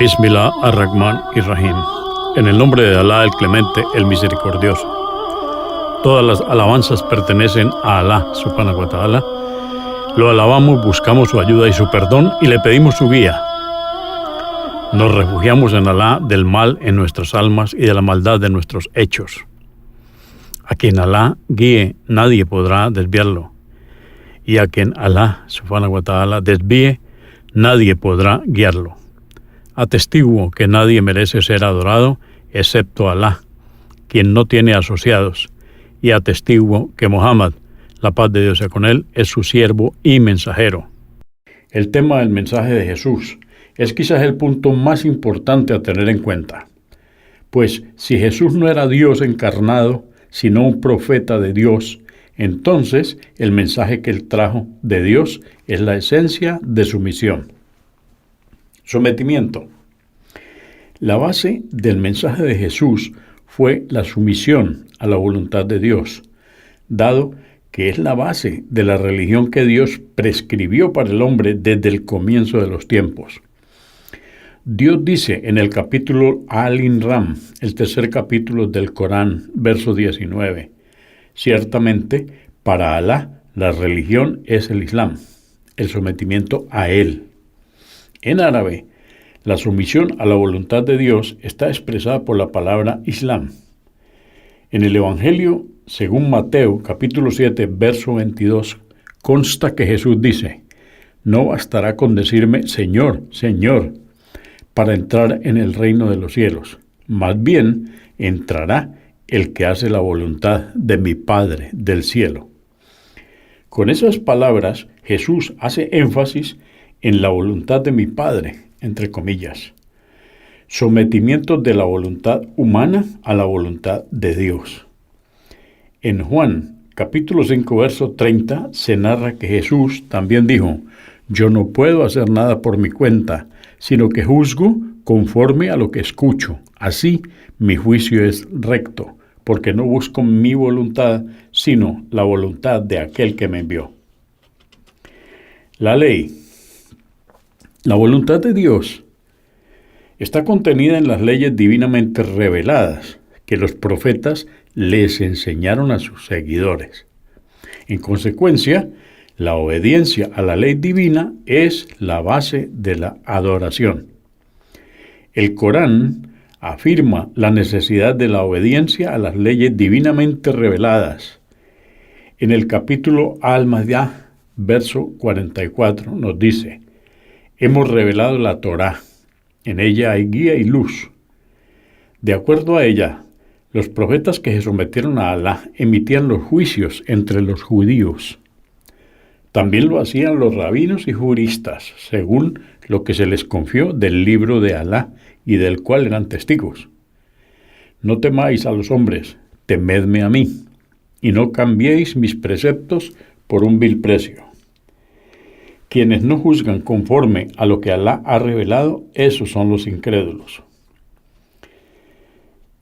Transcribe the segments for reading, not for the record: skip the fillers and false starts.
Bismillah ar-Rahman ir-Rahim. En el nombre de Alá, el Clemente, el Misericordioso. Todas las alabanzas pertenecen a Alá, subhanahu wa ta'ala. Lo alabamos, buscamos su ayuda y su perdón y le pedimos su guía. Nos refugiamos en Alá del mal en nuestras almas y de la maldad de nuestros hechos. A quien Alá guíe, nadie podrá desviarlo. Y a quien Alá, subhanahu wa ta'ala, desvíe, nadie podrá guiarlo. Atestiguo que nadie merece ser adorado excepto Alá, quien no tiene asociados, y atestiguo que Muhammad, la paz de Dios sea con él, es su siervo y mensajero. El tema del mensaje de Jesús es quizás el punto más importante a tener en cuenta. Pues si Jesús no era Dios encarnado, sino un profeta de Dios, entonces el mensaje que él trajo de Dios es la esencia de su misión. Sometimiento. La base del mensaje de Jesús fue la sumisión a la voluntad de Dios, dado que es la base de la religión que Dios prescribió para el hombre desde el comienzo de los tiempos. Dios dice en el capítulo Al-Imran, el tercer capítulo del Corán, verso 19, ciertamente, para Alá la religión es el Islam, el sometimiento a Él. En árabe, la sumisión a la voluntad de Dios está expresada por la palabra Islam. En el Evangelio, según Mateo, capítulo 7, verso 22, consta que Jesús dice: no bastará con decirme Señor, Señor, para entrar en el reino de los cielos. Más bien, entrará el que hace la voluntad de mi Padre del cielo. Con esas palabras, Jesús hace énfasis en la voluntad de mi Padre, entre comillas. Sometimiento de la voluntad humana a la voluntad de Dios. En Juan, capítulo 5, verso 30, se narra que Jesús también dijo: yo no puedo hacer nada por mi cuenta, sino que juzgo conforme a lo que escucho. Así, mi juicio es recto, porque no busco mi voluntad, sino la voluntad de aquel que me envió. La ley. La voluntad de Dios está contenida en las leyes divinamente reveladas que los profetas les enseñaron a sus seguidores. En consecuencia, la obediencia a la ley divina es la base de la adoración. El Corán afirma la necesidad de la obediencia a las leyes divinamente reveladas. En el capítulo Al-Ma'idah, verso 44, nos dice: hemos revelado la Torá, en ella hay guía y luz. De acuerdo a ella, los profetas que se sometieron a Alá emitían los juicios entre los judíos. También lo hacían los rabinos y juristas, según lo que se les confió del libro de Alá y del cual eran testigos. No temáis a los hombres, temedme a mí, y no cambiéis mis preceptos por un vil precio. Quienes no juzgan conforme a lo que Alá ha revelado, esos son los incrédulos.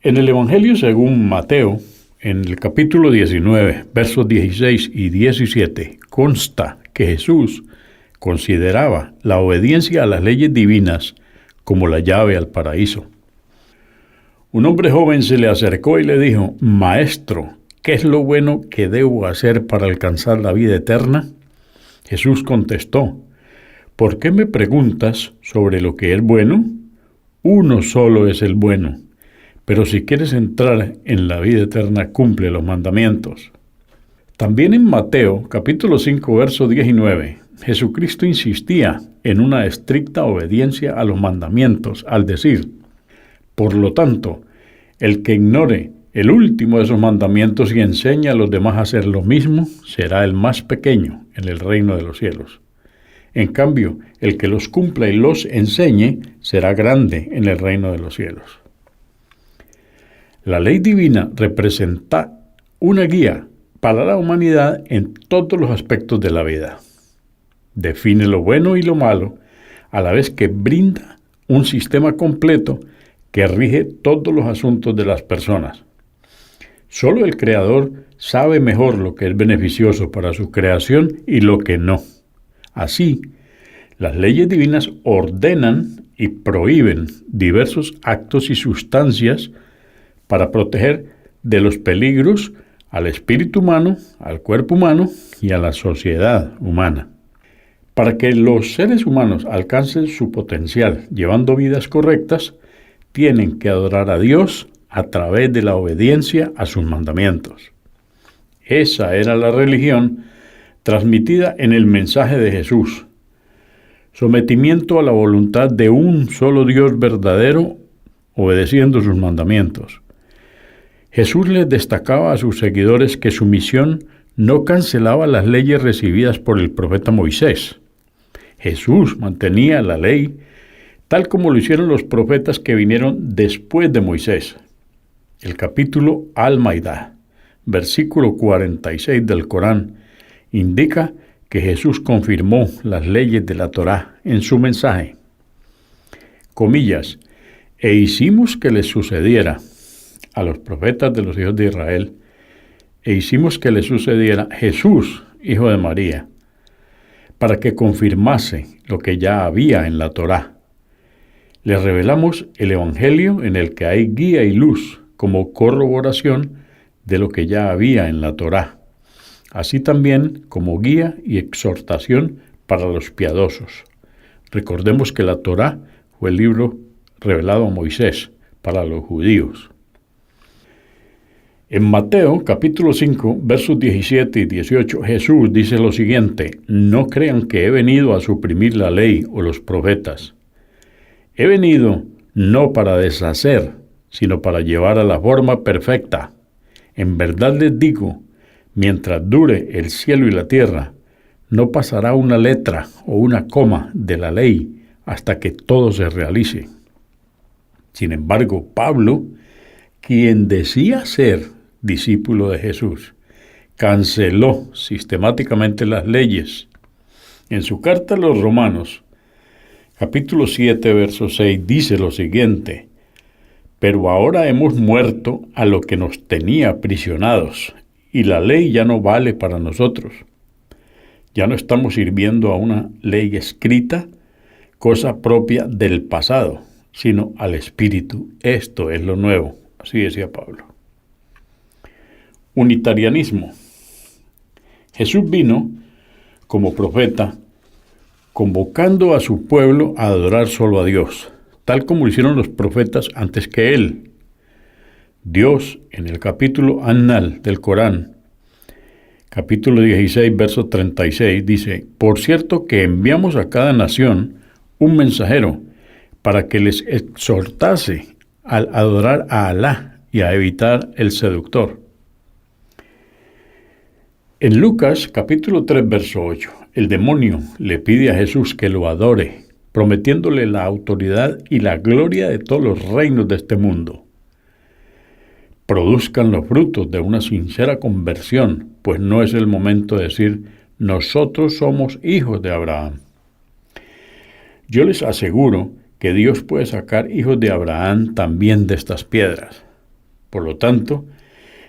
En el Evangelio según Mateo, en el capítulo 19, versos 16 y 17, consta que Jesús consideraba la obediencia a las leyes divinas como la llave al paraíso. Un hombre joven se le acercó y le dijo: Maestro, ¿qué es lo bueno que debo hacer para alcanzar la vida eterna? Jesús contestó: ¿por qué me preguntas sobre lo que es bueno? Uno solo es el bueno, pero si quieres entrar en la vida eterna, cumple los mandamientos. También en Mateo, capítulo 5, verso 19, Jesucristo insistía en una estricta obediencia a los mandamientos, al decir: por lo tanto, el que ignore el último de esos mandamientos y enseña a los demás a hacer lo mismo, será el más pequeño en el reino de los cielos. En cambio, el que los cumpla y los enseñe, será grande en el reino de los cielos. La ley divina representa una guía para la humanidad en todos los aspectos de la vida. Define lo bueno y lo malo, a la vez que brinda un sistema completo que rige todos los asuntos de las personas. Solo el Creador sabe mejor lo que es beneficioso para su creación y lo que no. Así, las leyes divinas ordenan y prohíben diversos actos y sustancias para proteger de los peligros al espíritu humano, al cuerpo humano y a la sociedad humana. Para que los seres humanos alcancen su potencial llevando vidas correctas, tienen que adorar a Dios a través de la obediencia a sus mandamientos. Esa era la religión transmitida en el mensaje de Jesús. Sometimiento a la voluntad de un solo Dios verdadero, obedeciendo sus mandamientos. Jesús les destacaba a sus seguidores que su misión no cancelaba las leyes recibidas por el profeta Moisés. Jesús mantenía la ley tal como lo hicieron los profetas que vinieron después de Moisés. El capítulo Al-Maidá, versículo 46 del Corán, indica que Jesús confirmó las leyes de la Torá en su mensaje. Comillas, e hicimos que les sucediera a los profetas de los hijos de Israel, e hicimos que les sucediera Jesús, hijo de María, para que confirmase lo que ya había en la Torá. Les revelamos el Evangelio en el que hay guía y luz como corroboración de lo que ya había en la Torá, así también como guía y exhortación para los piadosos. Recordemos que la Torá fue el libro revelado a Moisés para los judíos. En Mateo capítulo 5, versos 17 y 18, Jesús dice lo siguiente: no crean que he venido a suprimir la ley o los profetas. He venido no para deshacer, sino para llevar a la forma perfecta. En verdad les digo, mientras dure el cielo y la tierra, no pasará una letra o una coma de la ley hasta que todo se realice. Sin embargo, Pablo, quien decía ser discípulo de Jesús, canceló sistemáticamente las leyes. En su carta a los Romanos, capítulo 7, verso 6, dice lo siguiente: pero ahora hemos muerto a lo que nos tenía aprisionados, y la ley ya no vale para nosotros. Ya no estamos sirviendo a una ley escrita, cosa propia del pasado, sino al Espíritu. Esto es lo nuevo, así decía Pablo. Unitarianismo. Jesús vino como profeta, convocando a su pueblo a adorar solo a Dios, tal como lo hicieron los profetas antes que él. Dios, en el capítulo An-Nal del Corán, capítulo 16, verso 36, dice: por cierto que enviamos a cada nación un mensajero para que les exhortase al adorar a Alá y a evitar el seductor. En Lucas capítulo 3, verso 8, el demonio le pide a Jesús que lo adore, prometiéndole la autoridad y la gloria de todos los reinos de este mundo. Produzcan los frutos de una sincera conversión, pues no es el momento de decir: nosotros somos hijos de Abraham. Yo les aseguro que Dios puede sacar hijos de Abraham también de estas piedras. Por lo tanto,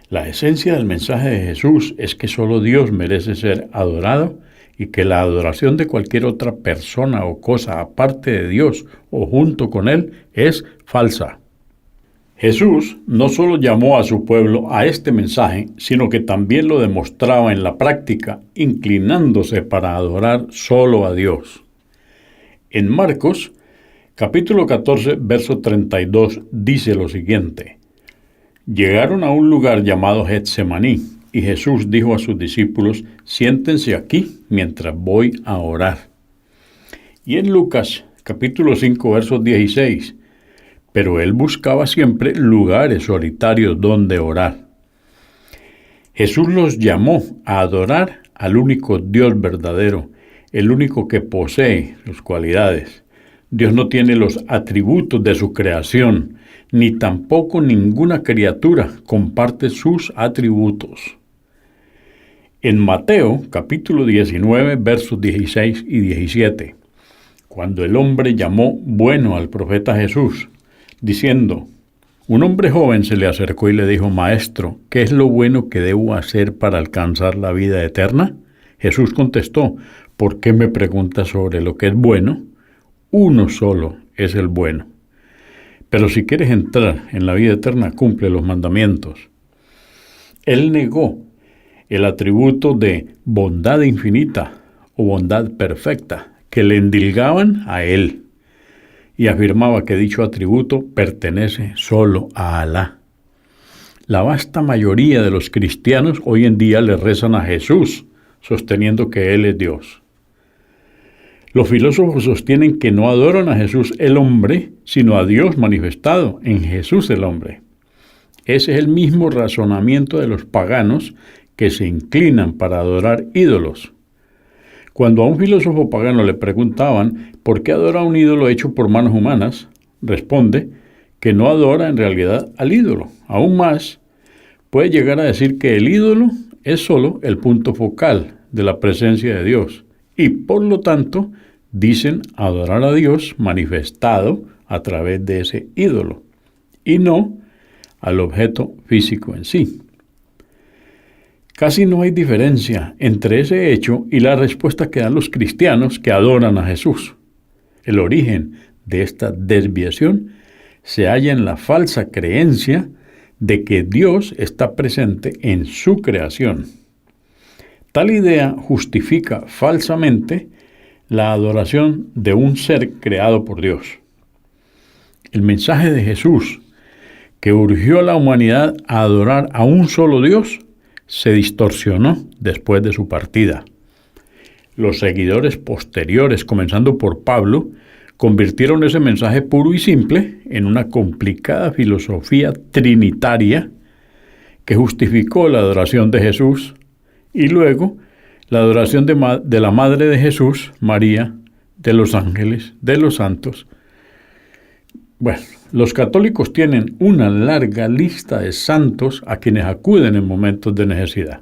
la esencia del mensaje de Jesús es que solo Dios merece ser adorado y que la adoración de cualquier otra persona o cosa aparte de Dios o junto con Él es falsa. Jesús no solo llamó a su pueblo a este mensaje, sino que también lo demostraba en la práctica, inclinándose para adorar solo a Dios. En Marcos, capítulo 14, verso 32, dice lo siguiente: llegaron a un lugar llamado Getsemaní, y Jesús dijo a sus discípulos: siéntense aquí mientras voy a orar. Y en Lucas, capítulo 5, verso 16, pero él buscaba siempre lugares solitarios donde orar. Jesús los llamó a adorar al único Dios verdadero, el único que posee sus cualidades. Dios no tiene los atributos de su creación, ni tampoco ninguna criatura comparte sus atributos. En Mateo, capítulo 19, versos 16 y 17, cuando el hombre llamó bueno al profeta Jesús, diciendo: un hombre joven se le acercó y le dijo: Maestro, ¿qué es lo bueno que debo hacer para alcanzar la vida eterna? Jesús contestó: ¿por qué me preguntas sobre lo que es bueno? Uno solo es el bueno. Pero si quieres entrar en la vida eterna, cumple los mandamientos. Él negó el atributo de bondad infinita o bondad perfecta que le endilgaban a él y afirmaba que dicho atributo pertenece solo a Alá. La vasta mayoría de los cristianos hoy en día le rezan a Jesús, sosteniendo que Él es Dios. Los filósofos sostienen que no adoran a Jesús el hombre, sino a Dios manifestado en Jesús el hombre. Ese es el mismo razonamiento de los paganos que se inclinan para adorar ídolos. Cuando a un filósofo pagano le preguntaban por qué adora a un ídolo hecho por manos humanas, responde que no adora en realidad al ídolo. Aún más, puede llegar a decir que el ídolo es solo el punto focal de la presencia de Dios y por lo tanto dicen adorar a Dios manifestado a través de ese ídolo y no al objeto físico en sí. Casi no hay diferencia entre ese hecho y la respuesta que dan los cristianos que adoran a Jesús. El origen de esta desviación se halla en la falsa creencia de que Dios está presente en su creación. Tal idea justifica falsamente la adoración de un ser creado por Dios. El mensaje de Jesús, que urgió a la humanidad a adorar a un solo Dios, se distorsionó después de su partida. Los seguidores posteriores, comenzando por Pablo, convirtieron ese mensaje puro y simple en una complicada filosofía trinitaria que justificó la adoración de Jesús y luego la adoración de la Madre de Jesús, María, de los ángeles, de los santos. Bueno, los católicos tienen una larga lista de santos a quienes acuden en momentos de necesidad.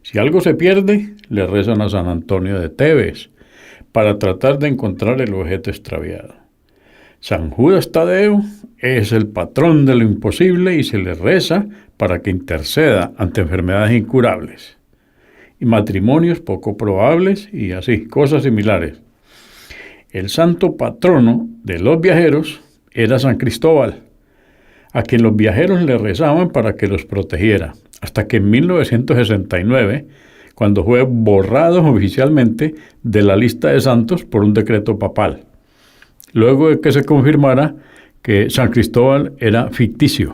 Si algo se pierde, le rezan a San Antonio de Tebes para tratar de encontrar el objeto extraviado. San Judas Tadeo es el patrón de lo imposible y se le reza para que interceda ante enfermedades incurables y matrimonios poco probables y así, cosas similares. El santo patrono de los viajeros era San Cristóbal, a quien los viajeros le rezaban para que los protegiera, hasta que en 1969, cuando fue borrado oficialmente de la lista de santos por un decreto papal, luego de que se confirmara que San Cristóbal era ficticio.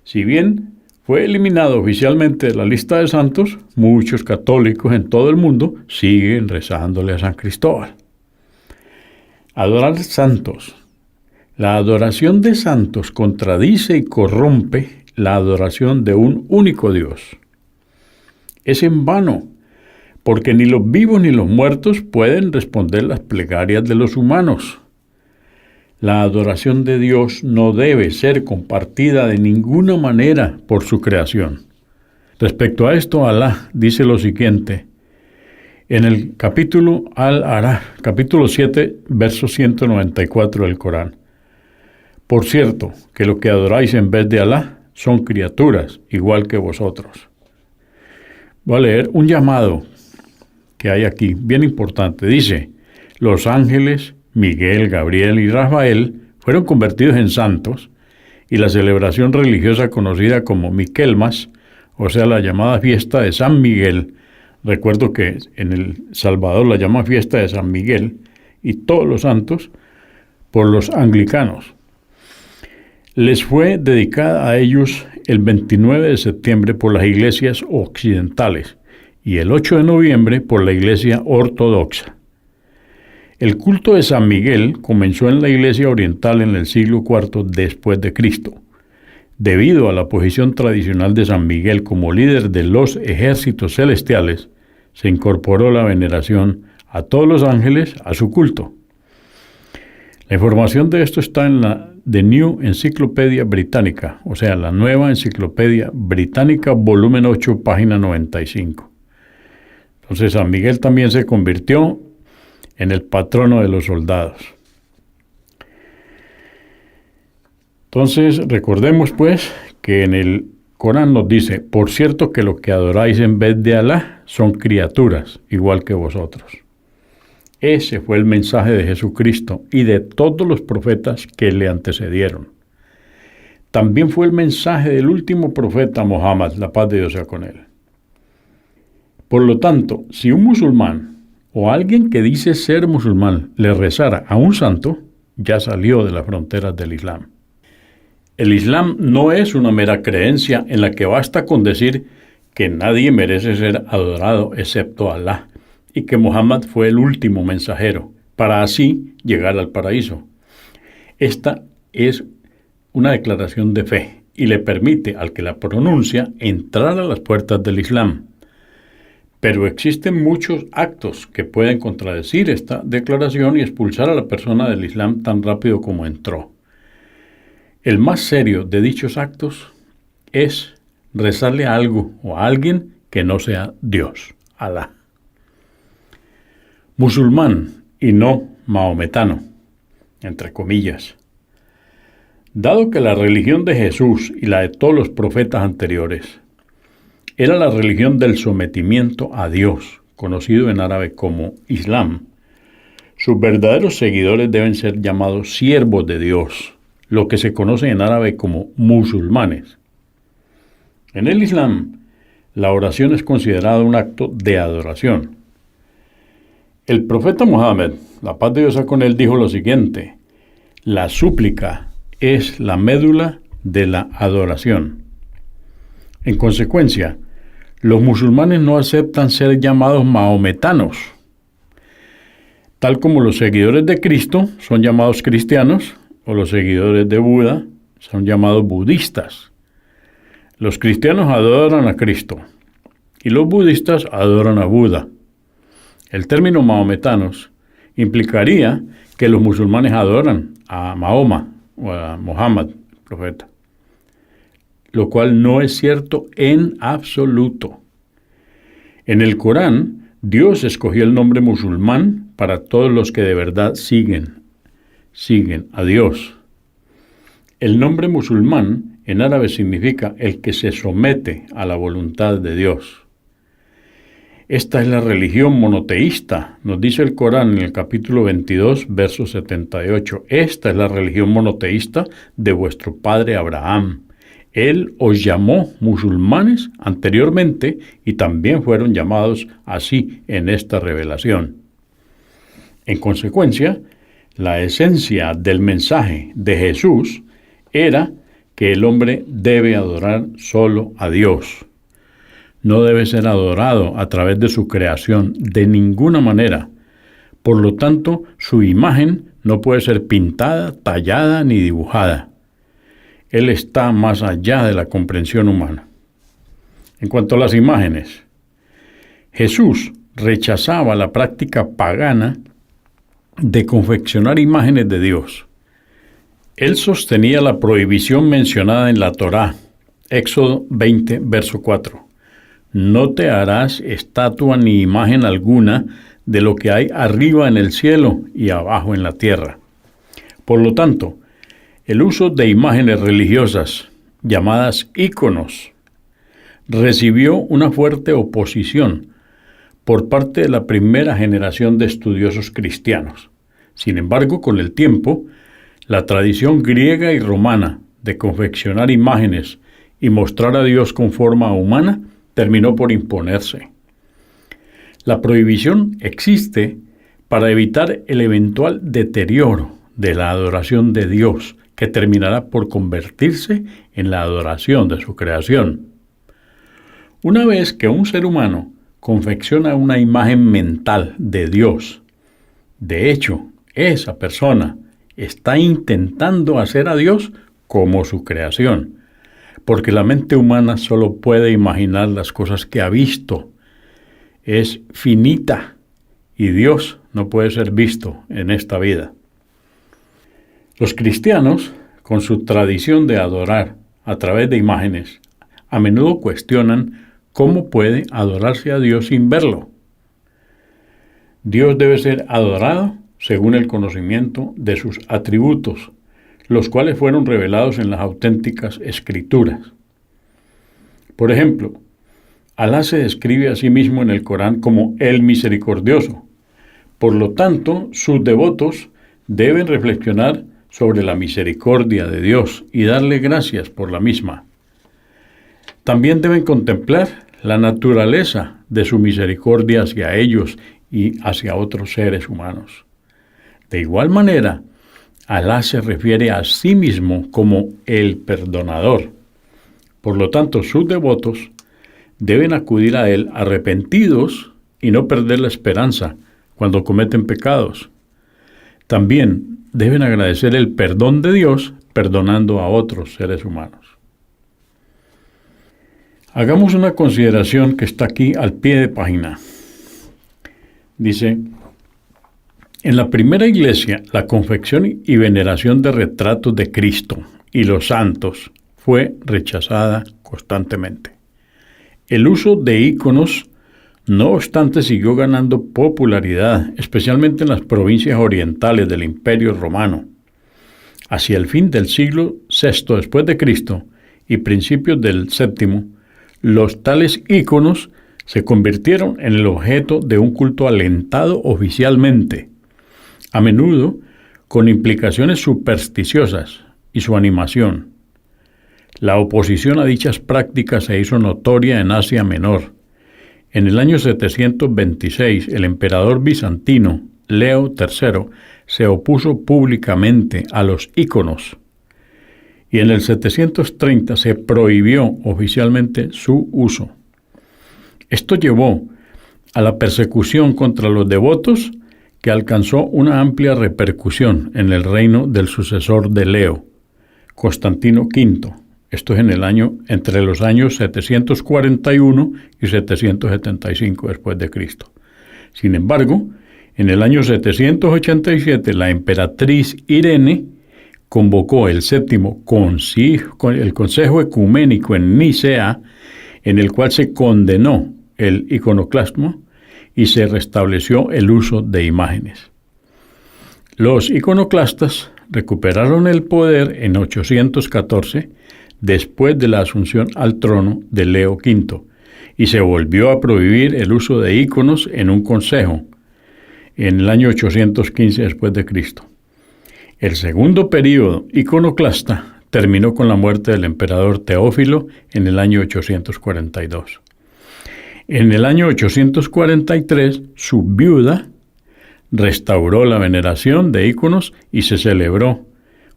Si bien fue eliminado oficialmente de la lista de santos, muchos católicos en todo el mundo siguen rezándole a San Cristóbal. Adorar santos. La adoración de santos contradice y corrompe la adoración de un único Dios. Es en vano, porque ni los vivos ni los muertos pueden responder las plegarias de los humanos. La adoración de Dios no debe ser compartida de ninguna manera por su creación. Respecto a esto, Alá dice lo siguiente, en el capítulo Al-Araf, capítulo 7, verso 194 del Corán. Por cierto, que lo que adoráis en vez de Alá son criaturas, igual que vosotros. Voy a leer un llamado que hay aquí, bien importante. Dice, los ángeles Miguel, Gabriel y Rafael fueron convertidos en santos y la celebración religiosa conocida como Miquelmas, o sea, la llamada fiesta de San Miguel. Recuerdo que en El Salvador la llaman fiesta de San Miguel y todos los santos por los anglicanos. Les fue dedicada a ellos el 29 de septiembre por las iglesias occidentales y el 8 de noviembre por la iglesia ortodoxa. El culto de San Miguel comenzó en la iglesia oriental en el siglo IV después de Cristo. Debido a la posición tradicional de San Miguel como líder de los ejércitos celestiales, se incorporó la veneración a todos los ángeles a su culto. La información de esto está en la The New Encyclopedia Britannica, o sea, la Nueva Enciclopedia Británica, volumen 8, página 95. Entonces, San Miguel también se convirtió en el patrono de los soldados. Entonces, recordemos pues que en el Corán nos dice, por cierto que lo que adoráis en vez de Alá son criaturas, igual que vosotros. Ese fue el mensaje de Jesucristo y de todos los profetas que le antecedieron. También fue el mensaje del último profeta Mohammed, la paz de Dios sea con él. Por lo tanto, si un musulmán o alguien que dice ser musulmán le rezara a un santo, ya salió de las fronteras del Islam. El Islam no es una mera creencia en la que basta con decir que nadie merece ser adorado excepto Alá y que Muhammad fue el último mensajero, para así llegar al paraíso. Esta es una declaración de fe y le permite al que la pronuncia entrar a las puertas del Islam. Pero existen muchos actos que pueden contradecir esta declaración y expulsar a la persona del Islam tan rápido como entró. El más serio de dichos actos es rezarle a algo o a alguien que no sea Dios, Alá. Musulmán y no maometano, entre comillas. Dado que la religión de Jesús y la de todos los profetas anteriores era la religión del sometimiento a Dios, conocido en árabe como Islam, sus verdaderos seguidores deben ser llamados siervos de Dios, lo que se conoce en árabe como musulmanes. En el Islam, la oración es considerada un acto de adoración. El profeta Muhammad, la paz de Dios sea con él, dijo lo siguiente: la súplica es la médula de la adoración. En consecuencia, los musulmanes no aceptan ser llamados mahometanos, tal como los seguidores de Cristo son llamados cristianos o los seguidores de Buda son llamados budistas. Los cristianos adoran a Cristo y los budistas adoran a Buda. El término mahometanos implicaría que los musulmanes adoran a Mahoma o a Muhammad, profeta, lo cual no es cierto en absoluto. En el Corán, Dios escogió el nombre musulmán para todos los que de verdad siguen a Dios. El nombre musulmán en árabe significa el que se somete a la voluntad de Dios. Esta es la religión monoteísta, nos dice el Corán en el capítulo 22, verso 78. Esta es la religión monoteísta de vuestro padre Abraham. Él os llamó musulmanes anteriormente y también fueron llamados así en esta revelación. En consecuencia, la esencia del mensaje de Jesús era que el hombre debe adorar solo a Dios. No debe ser adorado a través de su creación de ninguna manera. Por lo tanto, su imagen no puede ser pintada, tallada ni dibujada. Él está más allá de la comprensión humana. En cuanto a las imágenes, Jesús rechazaba la práctica pagana de confeccionar imágenes de Dios. Él sostenía la prohibición mencionada en la Torá, Éxodo 20, verso 4. No te harás estatua ni imagen alguna de lo que hay arriba en el cielo y abajo en la tierra. Por lo tanto, el uso de imágenes religiosas, llamadas íconos, recibió una fuerte oposición por parte de la primera generación de estudiosos cristianos. Sin embargo, con el tiempo, la tradición griega y romana de confeccionar imágenes y mostrar a Dios con forma humana terminó por imponerse. La prohibición existe para evitar el eventual deterioro de la adoración de Dios, que terminará por convertirse en la adoración de su creación. Una vez que un ser humano confecciona una imagen mental de Dios, de hecho, esa persona está intentando hacer a Dios como su creación, porque la mente humana solo puede imaginar las cosas que ha visto. Es finita y Dios no puede ser visto en esta vida. Los cristianos, con su tradición de adorar a través de imágenes, a menudo cuestionan cómo puede adorarse a Dios sin verlo. Dios debe ser adorado según el conocimiento de sus atributos, los cuales fueron revelados en las auténticas escrituras. Por ejemplo, Alá se describe a sí mismo en el Corán como el misericordioso, Por lo tanto, sus devotos deben reflexionar sobre la misericordia de Dios y darle gracias por la misma. También deben contemplar la naturaleza de su misericordia hacia ellos y hacia otros seres humanos. De igual manera, Alá se refiere a sí mismo como el perdonador. Por lo tanto, sus devotos deben acudir a Él arrepentidos y no perder la esperanza cuando cometen pecados. También deben agradecer el perdón de Dios perdonando a otros seres humanos. Hagamos una consideración que está aquí al pie de página. Dice: en la primera iglesia, la confección y veneración de retratos de Cristo y los santos fue rechazada constantemente. El uso de íconos, no obstante, siguió ganando popularidad, especialmente en las provincias orientales del Imperio Romano. Hacia el fin del siglo VI después de Cristo y principios del VII, los tales íconos se convirtieron en el objeto de un culto alentado oficialmente, a menudo con implicaciones supersticiosas, y su animación. La oposición a dichas prácticas se hizo notoria en Asia Menor. En el año 726, el emperador bizantino Leo III se opuso públicamente a los íconos, y en el 730 se prohibió oficialmente su uso. Esto llevó a la persecución contra los devotos, que alcanzó una amplia repercusión en el reino del sucesor de Leo, Constantino V. Esto es entre los años 741 y 775 después de Cristo. Sin embargo, en el año 787 la emperatriz Irene convocó el séptimo el Consejo Ecuménico en Nicea, en el cual se condenó el iconoclasmo y se restableció el uso de imágenes. Los iconoclastas recuperaron el poder en 814, después de la asunción al trono de Leo V, y se volvió a prohibir el uso de íconos en un consejo, en el año 815 después de Cristo. El segundo período iconoclasta terminó con la muerte del emperador Teófilo en el año 842. En el año 843, su viuda restauró la veneración de íconos y se celebró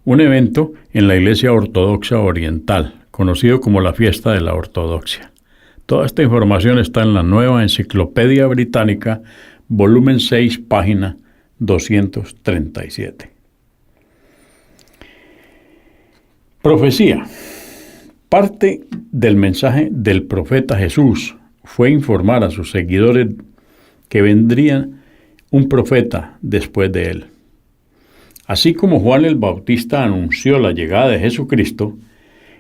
un evento en la Iglesia Ortodoxa Oriental, conocido como la Fiesta de la Ortodoxia. Toda esta información está en la Nueva Enciclopedia Británica, volumen 6, página 237. Profecía. Parte del mensaje del profeta Jesús fue informar a sus seguidores que vendría un profeta después de él. Así como Juan el Bautista anunció la llegada de Jesucristo,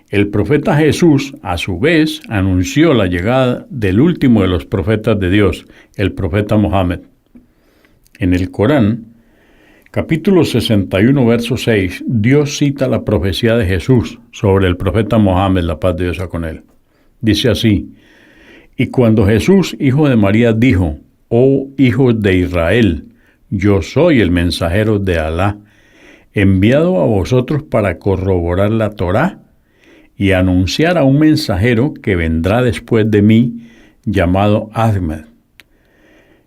el profeta Jesús, a su vez, anunció la llegada del último de los profetas de Dios, el profeta Mohammed. En el Corán, capítulo 61, verso 6, Dios cita la profecía de Jesús sobre el profeta Mohammed, la paz de Dios sea con él. Dice así: y cuando Jesús, hijo de María, dijo: oh hijos de Israel, yo soy el mensajero de Alá, enviado a vosotros para corroborar la Torá y anunciar a un mensajero que vendrá después de mí, llamado Ahmed.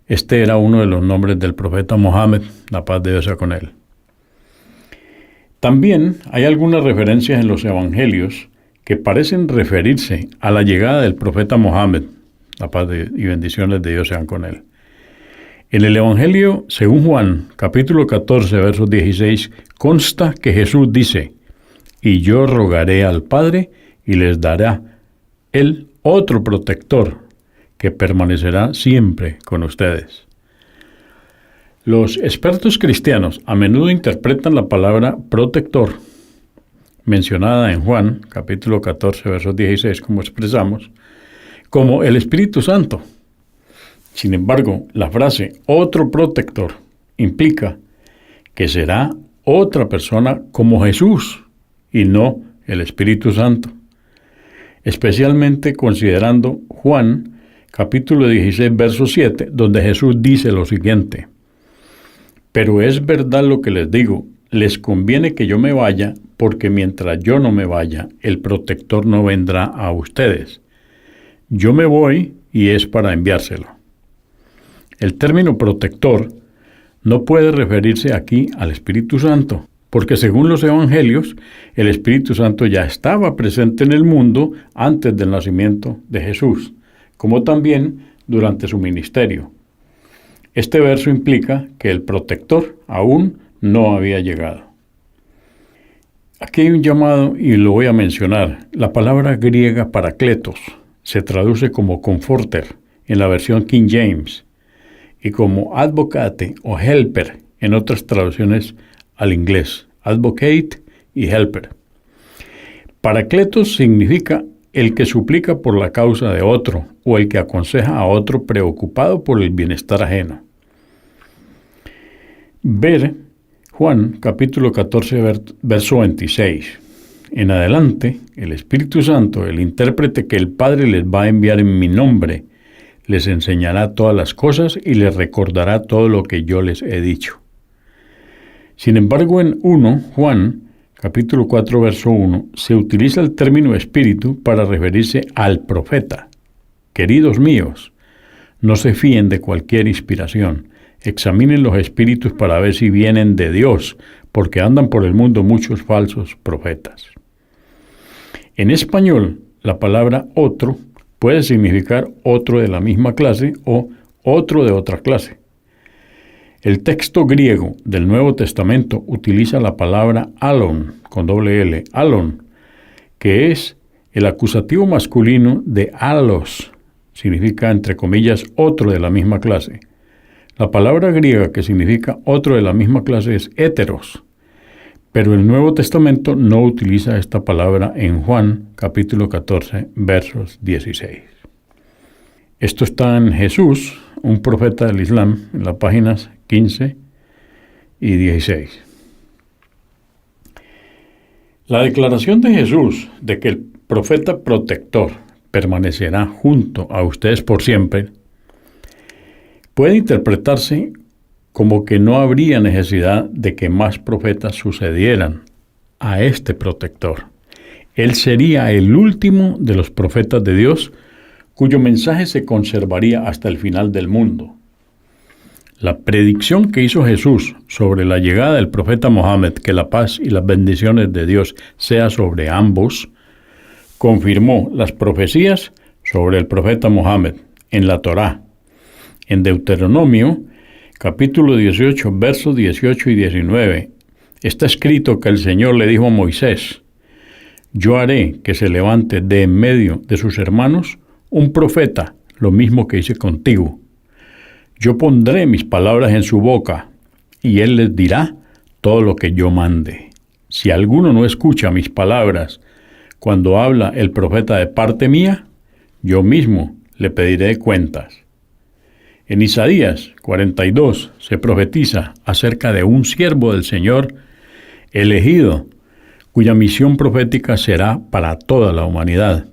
Este era uno de los nombres del profeta Mohammed, la paz de Dios sea con él. También hay algunas referencias en los evangelios que parecen referirse a la llegada del profeta Mohammed, la paz y bendiciones de Dios sean con él. En el Evangelio, según Juan, capítulo 14, verso 16, consta que Jesús dice: y yo rogaré al Padre y les dará Él otro protector que permanecerá siempre con ustedes. Los expertos cristianos a menudo interpretan la palabra protector, mencionada en Juan, capítulo 14, verso 16, como expresamos, como el Espíritu Santo. Sin embargo, la frase otro protector implica que será otra persona como Jesús y no el Espíritu Santo, especialmente considerando Juan capítulo 16, verso 7, donde Jesús dice lo siguiente: Pero es verdad lo que les digo, les conviene que yo me vaya, porque mientras yo no me vaya, el protector no vendrá a ustedes. Yo me voy y es para enviárselo. El término protector no puede referirse aquí al Espíritu Santo, porque según los evangelios, el Espíritu Santo ya estaba presente en el mundo antes del nacimiento de Jesús, como también durante su ministerio. Este verso implica que el protector aún no había llegado. Aquí hay un llamado y lo voy a mencionar. La palabra griega parakletos se traduce como comforter en la versión King James y como advocate o helper en otras traducciones al inglés, advocate y helper. Parakletos significa el que suplica por la causa de otro o el que aconseja a otro preocupado por el bienestar ajeno. Ver Juan capítulo 14 verso 26. En adelante, el Espíritu Santo, el intérprete que el Padre les va a enviar en mi nombre, les enseñará todas las cosas y les recordará todo lo que yo les he dicho. Sin embargo, en Juan capítulo 4, verso 1, se utiliza el término espíritu para referirse al profeta. Queridos míos, no se fíen de cualquier inspiración. Examinen los espíritus para ver si vienen de Dios, porque andan por el mundo muchos falsos profetas. En español, la palabra otro puede significar otro de la misma clase o otro de otra clase. El texto griego del Nuevo Testamento utiliza la palabra alon, con doble L, alon, que es el acusativo masculino de alos, significa, entre comillas, otro de la misma clase. La palabra griega que significa otro de la misma clase es héteros, pero el Nuevo Testamento no utiliza esta palabra en Juan capítulo 14, versos 16. Esto está en Jesús, un profeta del Islam, en las páginas 15 y 16. La declaración de Jesús de que el profeta protector permanecerá junto a ustedes por siempre puede interpretarse como que no habría necesidad de que más profetas sucedieran a este protector. Él sería el último de los profetas de Dios, cuyo mensaje se conservaría hasta el final del mundo. La predicción que hizo Jesús sobre la llegada del profeta Mohammed, que la paz y las bendiciones de Dios sea sobre ambos, confirmó las profecías sobre el profeta Mohammed en la Torá. En Deuteronomio, capítulo 18, versos 18 y 19, está escrito que el Señor le dijo a Moisés: yo haré que se levante de en medio de sus hermanos un profeta, lo mismo que hice contigo. Yo pondré mis palabras en su boca, y él les dirá todo lo que yo mande. Si alguno no escucha mis palabras cuando habla el profeta de parte mía, yo mismo le pediré cuentas. En Isaías 42 se profetiza acerca de un siervo del Señor elegido, cuya misión profética será para toda la humanidad,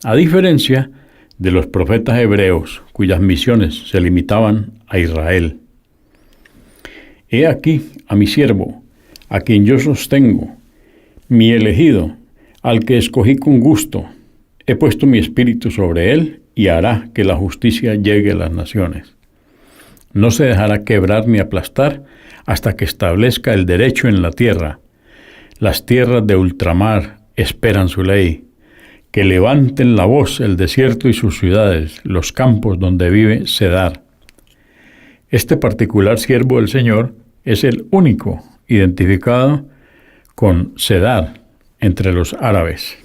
a diferencia de los profetas hebreos, cuyas misiones se limitaban a Israel. He aquí a mi siervo, a quien yo sostengo, mi elegido, al que escogí con gusto. He puesto mi espíritu sobre él y hará que la justicia llegue a las naciones. No se dejará quebrar ni aplastar hasta que establezca el derecho en la tierra. Las tierras de ultramar esperan su ley. Que levanten la voz el desierto y sus ciudades, los campos donde vive Cedar. Este particular siervo del Señor es el único identificado con Cedar entre los árabes.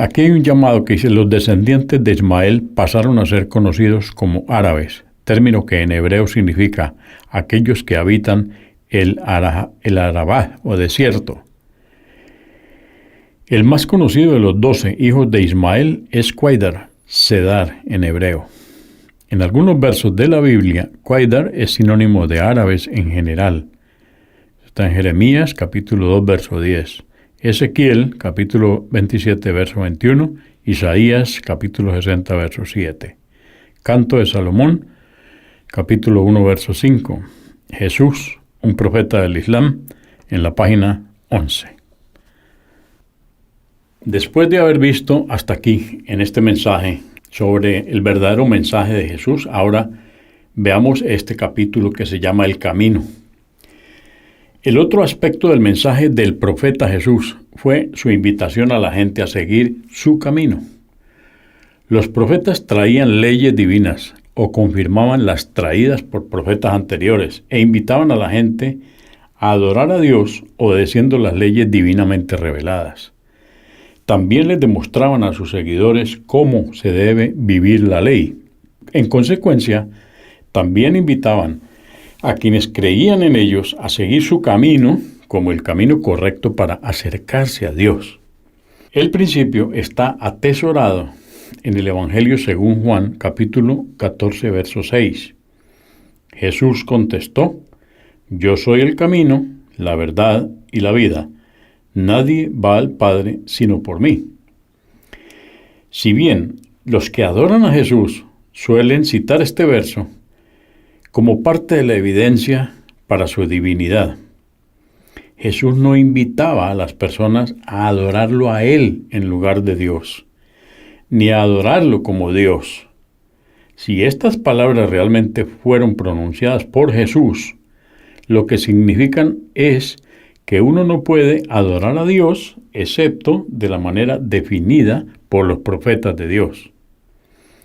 Aquí hay un llamado que dice: los descendientes de Ismael pasaron a ser conocidos como árabes, término que en hebreo significa aquellos que habitan el Arabá o desierto. El más conocido de los 12 hijos de Ismael es Quaidar, Cedar en hebreo. En algunos versos de la Biblia, Quaidar es sinónimo de árabes en general. Está en Jeremías, capítulo 2, verso 10. Ezequiel, capítulo 27, verso 21. Isaías, capítulo 60, verso 7. Canto de Salomón, capítulo 1, verso 5. Jesús, un profeta del Islam, en la página 11. Después de haber visto hasta aquí en este mensaje sobre el verdadero mensaje de Jesús, ahora veamos este capítulo que se llama El Camino. El otro aspecto del mensaje del profeta Jesús fue su invitación a la gente a seguir su camino. Los profetas traían leyes divinas o confirmaban las traídas por profetas anteriores e invitaban a la gente a adorar a Dios obedeciendo las leyes divinamente reveladas. También les demostraban a sus seguidores cómo se debe vivir la ley. En consecuencia, también invitaban a quienes creían en ellos a seguir su camino como el camino correcto para acercarse a Dios. El principio está atesorado en el Evangelio según Juan, capítulo 14, verso 6. Jesús contestó: Yo soy el camino, la verdad y la vida. Nadie va al Padre sino por mí. Si bien los que adoran a Jesús suelen citar este verso como parte de la evidencia para su divinidad, Jesús no invitaba a las personas a adorarlo a Él en lugar de Dios, ni a adorarlo como Dios. Si estas palabras realmente fueron pronunciadas por Jesús, lo que significan es que uno no puede adorar a Dios excepto de la manera definida por los profetas de Dios.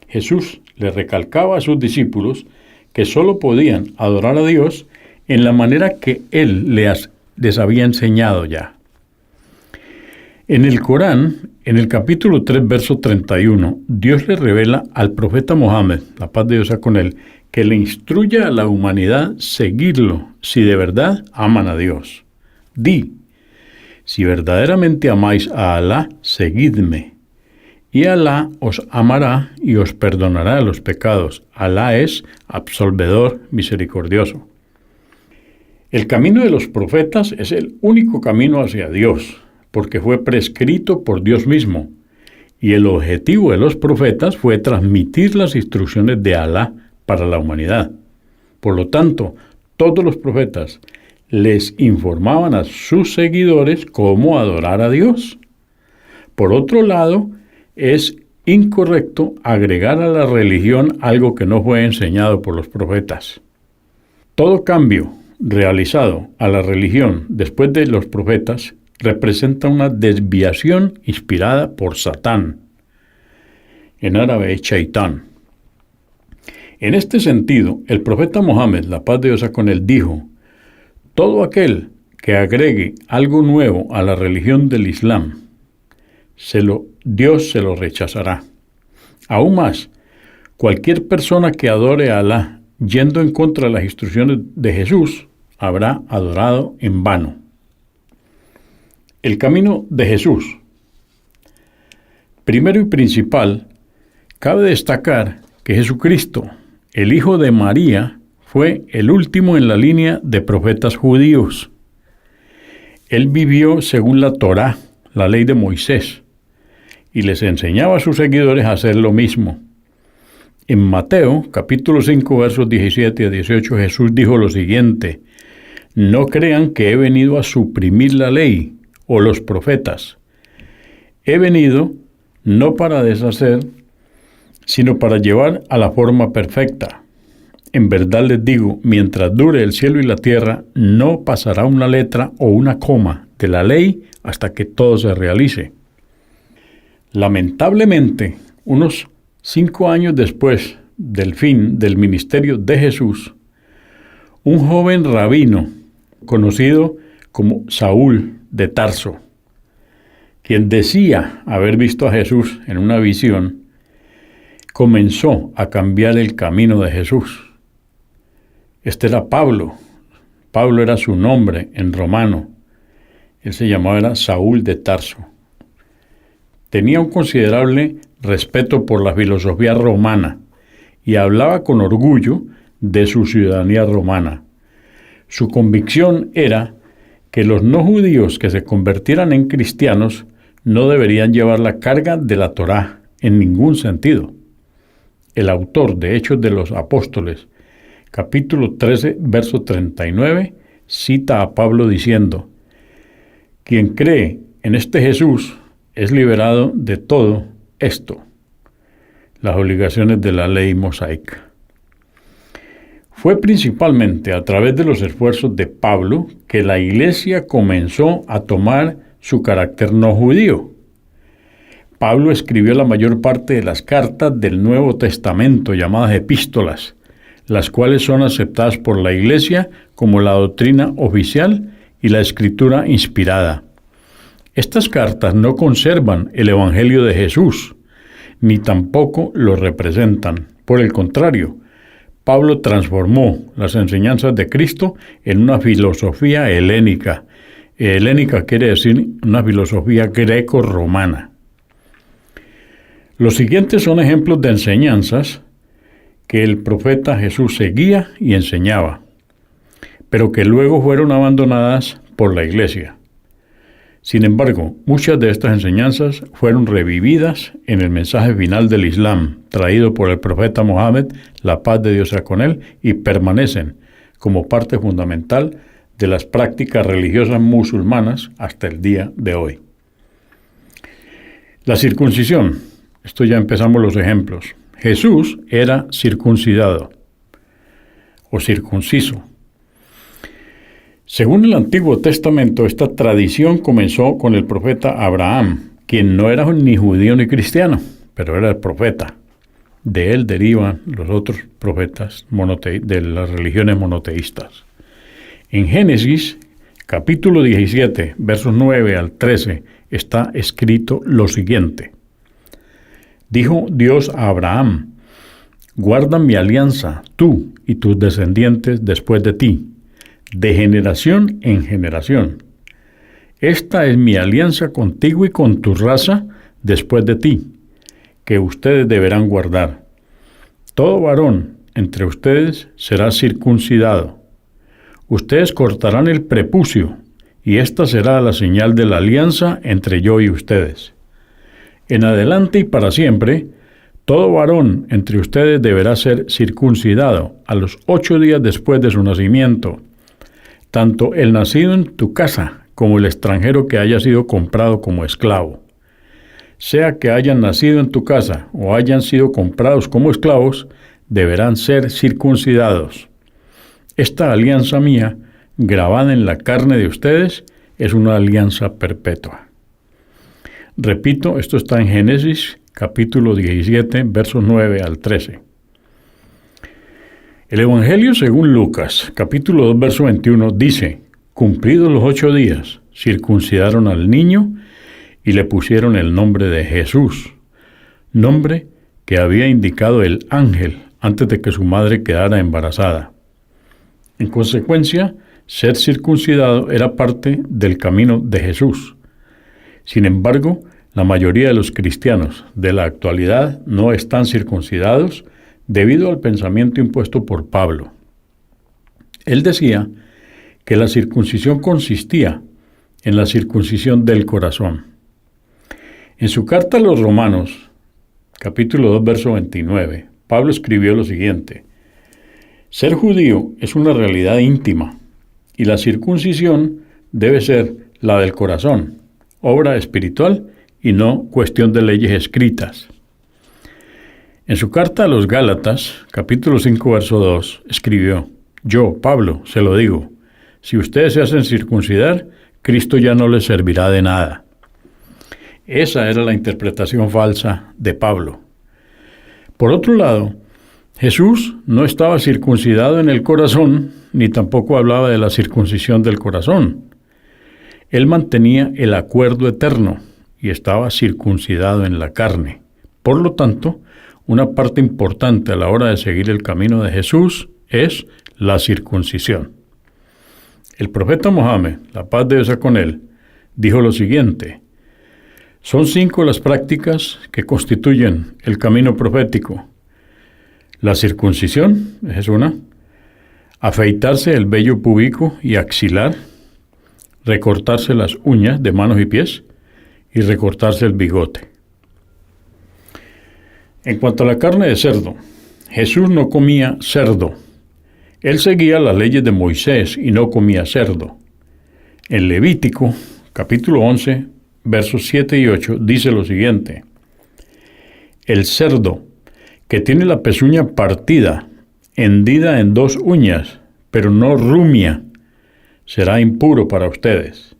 Jesús le recalcaba a sus discípulos que solo podían adorar a Dios en la manera que Él les había enseñado ya. En el Corán, en el capítulo 3, verso 31, Dios le revela al profeta Mohammed, la paz de Dios sea con él, que le instruye a la humanidad seguirlo si de verdad aman a Dios. Di: si verdaderamente amáis a Alá, seguidme, y Alá os amará y os perdonará los pecados. Alá es absolvedor misericordioso. El camino de los profetas es el único camino hacia Dios, porque fue prescrito por Dios mismo, y el objetivo de los profetas fue transmitir las instrucciones de Alá para la humanidad. Por lo tanto, todos los profetas les informaban a sus seguidores cómo adorar a Dios. Por otro lado, es incorrecto agregar a la religión algo que no fue enseñado por los profetas. Todo cambio realizado a la religión después de los profetas representa una desviación inspirada por Satán, en árabe Shaitán. En este sentido, el profeta Mohammed, la paz de Dios sea con él, dijo: todo aquel que agregue algo nuevo a la religión del Islam, Dios se lo rechazará. Aún más, cualquier persona que adore a Alá yendo en contra de las instrucciones de Jesús habrá adorado en vano. El camino de Jesús. Primero y principal, cabe destacar que Jesucristo, el Hijo de María, fue el último en la línea de profetas judíos. Él vivió según la Torá, la ley de Moisés, y les enseñaba a sus seguidores a hacer lo mismo. En Mateo, capítulo 5, versos 17 a 18, Jesús dijo lo siguiente: no crean que he venido a suprimir la ley o los profetas. He venido no para deshacer, sino para llevar a la forma perfecta. En verdad les digo, mientras dure el cielo y la tierra, no pasará una letra o una coma de la ley hasta que todo se realice. Lamentablemente, unos 5 años después del fin del ministerio de Jesús, un joven rabino conocido como Saúl de Tarso, quien decía haber visto a Jesús en una visión, comenzó a cambiar el camino de Jesús. Este era Pablo. Pablo era su nombre en romano. Él se llamaba Saúl de Tarso. Tenía un considerable respeto por la filosofía romana y hablaba con orgullo de su ciudadanía romana. Su convicción era que los no judíos que se convirtieran en cristianos no deberían llevar la carga de la Torá en ningún sentido. El autor de Hechos de los Apóstoles, capítulo 13, verso 39, cita a Pablo diciendo: quien cree en este Jesús es liberado de todo esto, las obligaciones de la ley mosaica. Fue principalmente a través de los esfuerzos de Pablo que la iglesia comenzó a tomar su carácter no judío. Pablo escribió la mayor parte de las cartas del Nuevo Testamento, llamadas epístolas, las cuales son aceptadas por la iglesia como la doctrina oficial y la escritura inspirada. Estas cartas no conservan el Evangelio de Jesús, ni tampoco lo representan. Por el contrario, Pablo transformó las enseñanzas de Cristo en una filosofía helénica. Helénica quiere decir una filosofía greco-romana. Los siguientes son ejemplos de enseñanzas que el profeta Jesús seguía y enseñaba, pero que luego fueron abandonadas por la iglesia. Sin embargo, muchas de estas enseñanzas fueron revividas en el mensaje final del Islam, traído por el profeta Mohammed, la paz de Dios sea con él, y permanecen como parte fundamental de las prácticas religiosas musulmanas hasta el día de hoy. La circuncisión. Esto ya empezamos los ejemplos. Jesús era circuncidado o circunciso. Según el Antiguo Testamento, esta tradición comenzó con el profeta Abraham, quien no era ni judío ni cristiano, pero era el profeta. De él derivan los otros profetas de las religiones monoteístas. En Génesis, capítulo 17, versos 9 al 13, está escrito lo siguiente. Dijo Dios a Abraham: guarda mi alianza, tú y tus descendientes después de ti, de generación en generación. Esta es mi alianza contigo y con tu raza después de ti, que ustedes deberán guardar. Todo varón entre ustedes será circuncidado. Ustedes cortarán el prepucio, y esta será la señal de la alianza entre yo y ustedes. En adelante y para siempre, todo varón entre ustedes deberá ser circuncidado a los 8 días después de su nacimiento, tanto el nacido en tu casa como el extranjero que haya sido comprado como esclavo. Sea que hayan nacido en tu casa o hayan sido comprados como esclavos, deberán ser circuncidados. Esta alianza mía, grabada en la carne de ustedes, es una alianza perpetua. Repito, esto está en Génesis, capítulo 17, versos 9 al 13. El Evangelio según Lucas, capítulo 2, verso 21, dice: cumplidos los 8 días, circuncidaron al niño y le pusieron el nombre de Jesús, nombre que había indicado el ángel antes de que su madre quedara embarazada. En consecuencia, ser circuncidado era parte del camino de Jesús. Sin embargo, la mayoría de los cristianos de la actualidad no están circuncidados debido al pensamiento impuesto por Pablo. Él decía que la circuncisión consistía en la circuncisión del corazón. En su carta a los Romanos, capítulo 2, verso 29, Pablo escribió lo siguiente: ser judío es una realidad íntima y la circuncisión debe ser la del corazón, obra espiritual y no cuestión de leyes escritas. En su carta a los Gálatas, capítulo 5, verso 2, escribió: yo, Pablo, se lo digo, si ustedes se hacen circuncidar, Cristo ya no les servirá de nada. Esa era la interpretación falsa de Pablo. Por otro lado, Jesús no estaba circuncidado en el corazón, ni tampoco hablaba de la circuncisión del corazón. Él mantenía el acuerdo eterno y estaba circuncidado en la carne. Por lo tanto, una parte importante a la hora de seguir el camino de Jesús es la circuncisión. El profeta Mohammed, la paz de Dios sea con él, dijo lo siguiente: son 5 las prácticas que constituyen el camino profético. La circuncisión es una, afeitarse el vello púbico y axilar, recortarse las uñas de manos y pies y recortarse el bigote. En cuanto a la carne de cerdo, Jesús no comía cerdo. Él seguía las leyes de Moisés y no comía cerdo. En Levítico, capítulo 11, versos 7 y 8, dice lo siguiente: el cerdo que tiene la pezuña partida, hendida en 2 uñas, pero no rumia, será impuro para ustedes.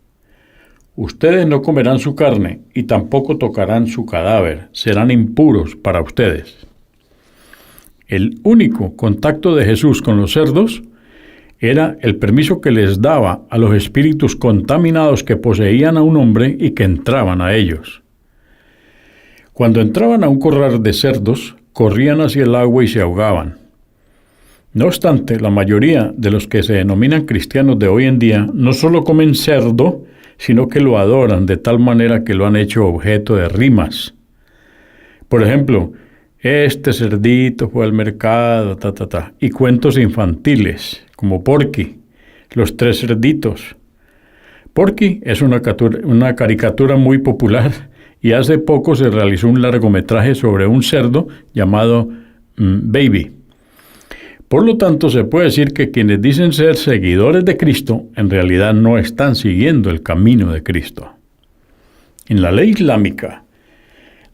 Ustedes no comerán su carne y tampoco tocarán su cadáver, serán impuros para ustedes. El único contacto de Jesús con los cerdos era el permiso que les daba a los espíritus contaminados que poseían a un hombre y que entraban a ellos. Cuando entraban a un corral de cerdos, corrían hacia el agua y se ahogaban. No obstante, la mayoría de los que se denominan cristianos de hoy en día no solo comen cerdo, sino que lo adoran de tal manera que lo han hecho objeto de rimas. Por ejemplo, este cerdito fue al mercado, y cuentos infantiles, como Porky, los 3 cerditos. Porky es una caricatura muy popular y hace poco se realizó un largometraje sobre un cerdo llamado Baby. Por lo tanto, se puede decir que quienes dicen ser seguidores de Cristo, en realidad no están siguiendo el camino de Cristo. En la ley islámica,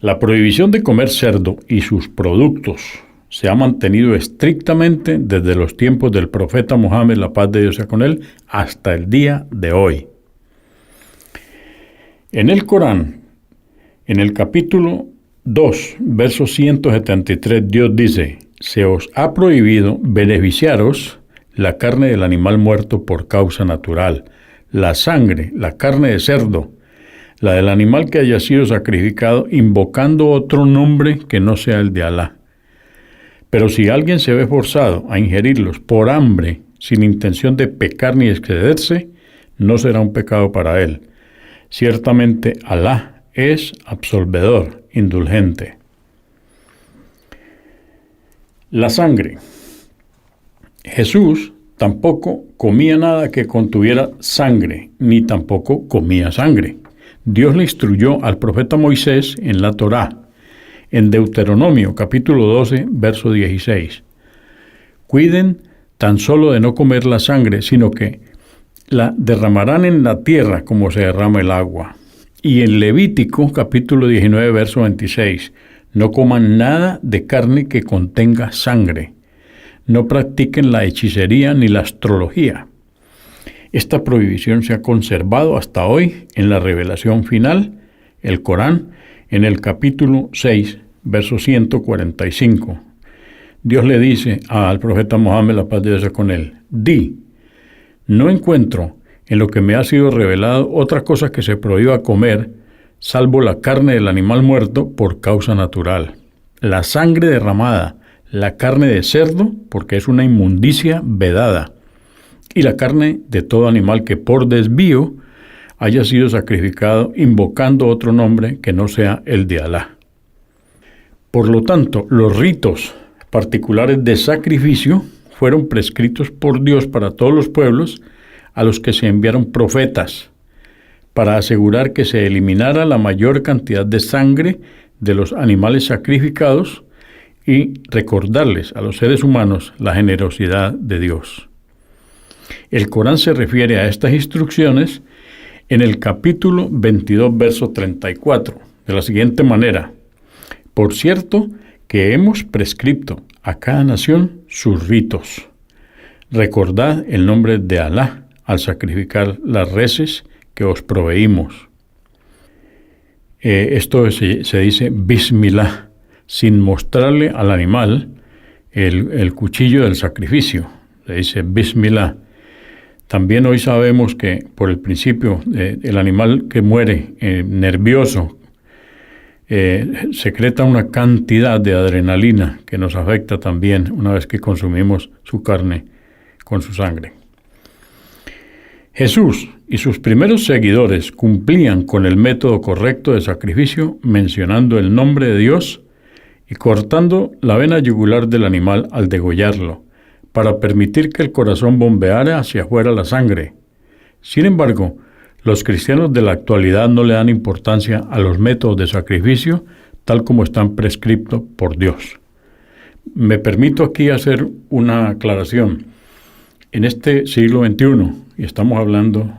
la prohibición de comer cerdo y sus productos se ha mantenido estrictamente desde los tiempos del profeta Mohammed, la paz de Dios sea con él, hasta el día de hoy. En el Corán, en el capítulo 2, verso 173, Dios dice: se os ha prohibido beneficiaros la carne del animal muerto por causa natural, la sangre, la carne de cerdo, la del animal que haya sido sacrificado invocando otro nombre que no sea el de Alá. Pero si alguien se ve forzado a ingerirlos por hambre, sin intención de pecar ni excederse, no será un pecado para él. Ciertamente Alá es absolvedor, indulgente. La sangre. Jesús tampoco comía nada que contuviera sangre, ni tampoco comía sangre. Dios le instruyó al profeta Moisés en la Torá, en Deuteronomio capítulo 12, verso 16. Cuiden tan solo de no comer la sangre, sino que la derramarán en la tierra como se derrama el agua. Y en Levítico capítulo 19, verso 26. No coman nada de carne que contenga sangre. No practiquen la hechicería ni la astrología. Esta prohibición se ha conservado hasta hoy en la revelación final, el Corán, en el capítulo 6, verso 145. Dios le dice al profeta Mohammed, la paz de Dios sea con él: di, no encuentro en lo que me ha sido revelado otra cosa que se prohíba comer, salvo la carne del animal muerto por causa natural, la sangre derramada, la carne de cerdo, porque es una inmundicia vedada, y la carne de todo animal que por desvío haya sido sacrificado invocando otro nombre que no sea el de Alá. Por lo tanto, los ritos particulares de sacrificio fueron prescritos por Dios para todos los pueblos a los que se enviaron profetas, para asegurar que se eliminara la mayor cantidad de sangre de los animales sacrificados y recordarles a los seres humanos la generosidad de Dios. El Corán se refiere a estas instrucciones en el capítulo 22, verso 34, de la siguiente manera: por cierto que hemos prescrito a cada nación sus ritos. Recordad el nombre de Alá al sacrificar las reses que os proveímos. Esto se dice Bismillah, sin mostrarle al animal el cuchillo del sacrificio. Se dice Bismillah. También hoy sabemos que por el principio el animal que muere nervioso secreta una cantidad de adrenalina que nos afecta también una vez que consumimos su carne con su sangre. Jesús y sus primeros seguidores cumplían con el método correcto de sacrificio mencionando el nombre de Dios y cortando la vena yugular del animal al degollarlo, para permitir que el corazón bombeara hacia afuera la sangre. Sin embargo, los cristianos de la actualidad no le dan importancia a los métodos de sacrificio tal como están prescritos por Dios. Me permito aquí hacer una aclaración. en este siglo XXI, y estamos hablando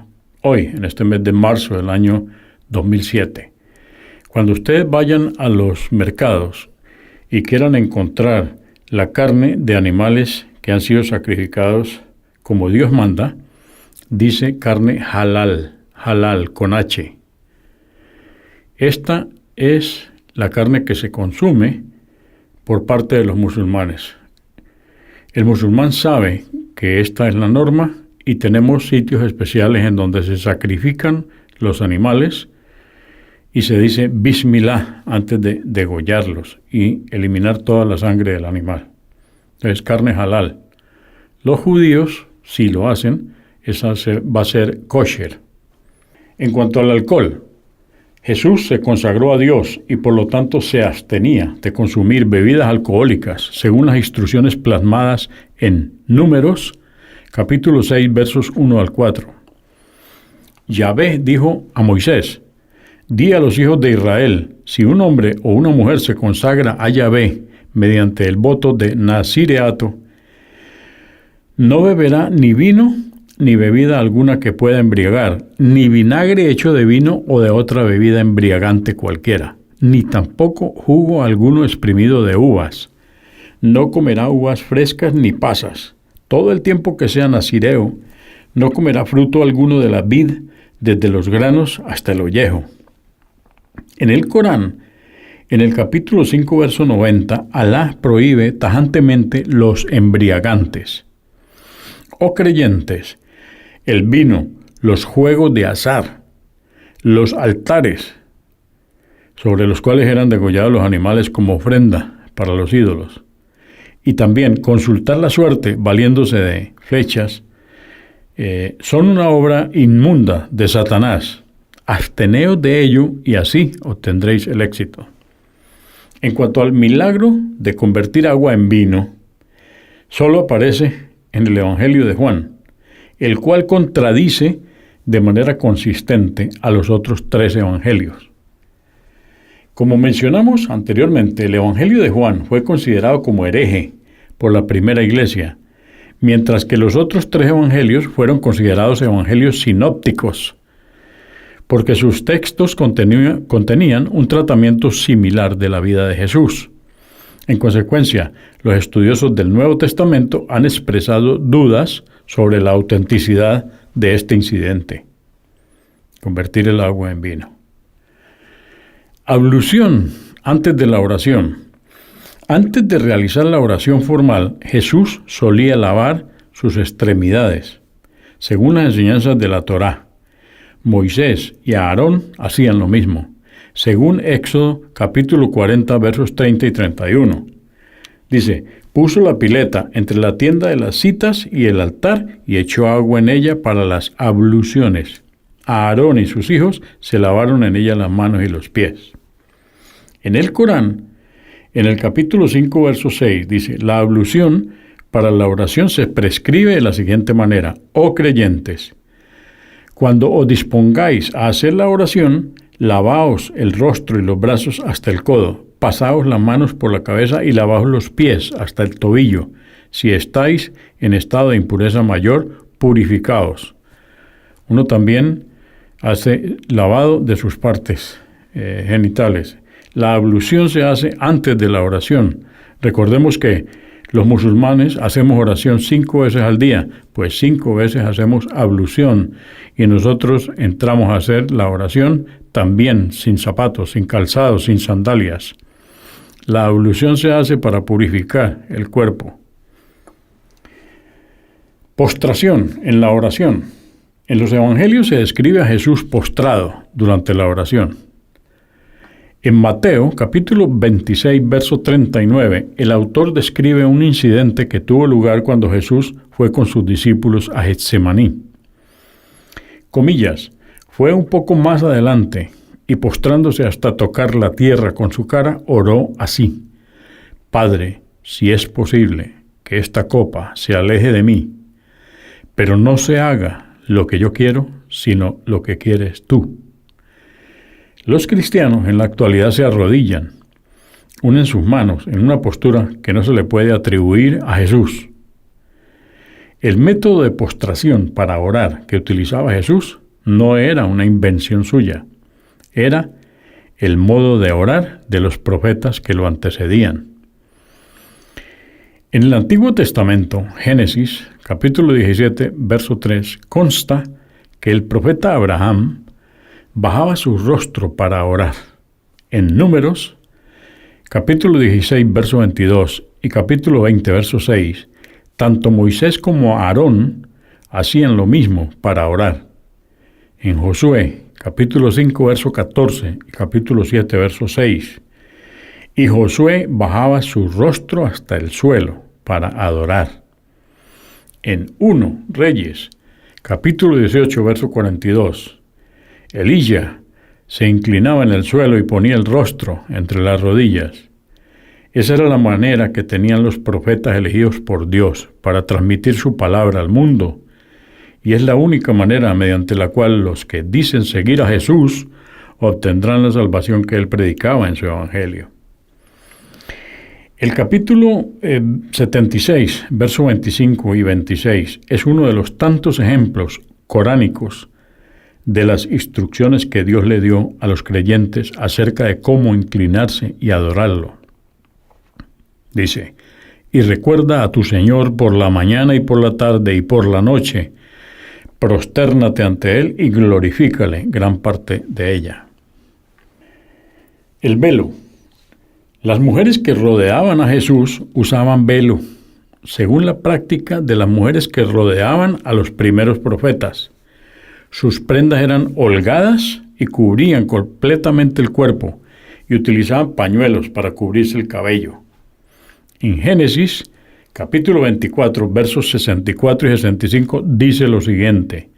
hoy, en este mes de marzo del año 2007. Cuando ustedes vayan a los mercados y quieran encontrar la carne de animales que han sido sacrificados como Dios manda, dice carne halal, halal con H. Esta es la carne que se consume por parte de los musulmanes. El musulmán sabe que esta es la norma y tenemos sitios especiales en donde se sacrifican los animales y se dice Bismillah antes de degollarlos y eliminar toda la sangre del animal. Entonces, carne halal. Los judíos, si lo hacen, esa va a ser kosher. En cuanto al alcohol, Jesús se consagró a Dios y por lo tanto se abstenía de consumir bebidas alcohólicas, según las instrucciones plasmadas en Números, capítulo 6, versos 1 al 4. Yahvé dijo a Moisés: di a los hijos de Israel, si un hombre o una mujer se consagra a Yahvé mediante el voto de nazireato, no beberá ni vino ni bebida alguna que pueda embriagar, ni vinagre hecho de vino o de otra bebida embriagante cualquiera, ni tampoco jugo alguno exprimido de uvas. No comerá uvas frescas ni pasas. Todo el tiempo que sea nazireo, no comerá fruto alguno de la vid, desde los granos hasta el ollejo. En el Corán, en el capítulo 5, verso 90, Alá prohíbe tajantemente los embriagantes. Oh creyentes, el vino, los juegos de azar, los altares, sobre los cuales eran degollados los animales como ofrenda para los ídolos, y también consultar la suerte valiéndose de flechas, son una obra inmunda de Satanás. Absteneos de ello y así obtendréis el éxito. En cuanto al milagro de convertir agua en vino, solo aparece en el Evangelio de Juan, el cual contradice de manera consistente a los otros 3 evangelios. Como mencionamos anteriormente, el Evangelio de Juan fue considerado como hereje por la primera iglesia, mientras que los otros 3 evangelios fueron considerados evangelios sinópticos, porque sus textos contenían un tratamiento similar de la vida de Jesús. En consecuencia, los estudiosos del Nuevo Testamento han expresado dudas sobre la autenticidad de este incidente: convertir el agua en vino. Ablución antes de la oración. Antes de realizar la oración formal, Jesús solía lavar sus extremidades, según las enseñanzas de la Torá. Moisés y Aarón hacían lo mismo, según Éxodo capítulo 40, versos 30 y 31. Dice: puso la pileta entre la tienda de las citas y el altar y echó agua en ella para las abluciones. Aarón y sus hijos se lavaron en ella las manos y los pies. En el Corán, en el capítulo 5, verso 6, dice: la ablución para la oración se prescribe de la siguiente manera: oh creyentes, cuando os dispongáis a hacer la oración, lavaos el rostro y los brazos hasta el codo, pasaos las manos por la cabeza y lavaos los pies hasta el tobillo. Si estáis en estado de impureza mayor, purificaos. Uno también hace lavado de sus partes genitales. La ablución se hace antes de la oración. Recordemos que los musulmanes hacemos oración 5 veces al día, pues 5 veces hacemos ablución, y nosotros entramos a hacer la oración también sin zapatos, sin calzados, sin sandalias. La ablución se hace para purificar el cuerpo. Postración en la oración. En los evangelios se describe a Jesús postrado durante la oración. En Mateo, capítulo 26, verso 39, el autor describe un incidente que tuvo lugar cuando Jesús fue con sus discípulos a Getsemaní. Comillas, fue un poco más adelante y postrándose hasta tocar la tierra con su cara, oró así: Padre, si es posible, que esta copa se aleje de mí, pero no se haga lo que yo quiero, sino lo que quieres tú. Los cristianos en la actualidad se arrodillan, unen sus manos en una postura que no se le puede atribuir a Jesús. El método de postración para orar que utilizaba Jesús no era una invención suya, era el modo de orar de los profetas que lo antecedían. En el Antiguo Testamento, Génesis, capítulo 17, verso 3, consta que el profeta Abraham bajaba su rostro para orar. En Números, capítulo 16, verso 22 y capítulo 20, verso 6, tanto Moisés como Aarón hacían lo mismo para orar. En Josué, capítulo 5, verso 14 y capítulo 7, verso 6, y Josué bajaba su rostro hasta el suelo para adorar. En 1 Reyes, capítulo 18, verso 42, Elías se inclinaba en el suelo y ponía el rostro entre las rodillas. Esa era la manera que tenían los profetas elegidos por Dios para transmitir su palabra al mundo, y es la única manera mediante la cual los que dicen seguir a Jesús obtendrán la salvación que él predicaba en su evangelio. El capítulo 76, verso 25 y 26, es uno de los tantos ejemplos coránicos de las instrucciones que Dios le dio a los creyentes acerca de cómo inclinarse y adorarlo. Dice, y recuerda a tu Señor por la mañana y por la tarde y por la noche, prostérnate ante Él y glorifícale gran parte de ella. El velo. Las mujeres que rodeaban a Jesús usaban velo, según la práctica de las mujeres que rodeaban a los primeros profetas. Sus prendas eran holgadas y cubrían completamente el cuerpo, y utilizaban pañuelos para cubrirse el cabello. En Génesis, capítulo 24, versos 64 y 65, dice lo siguiente: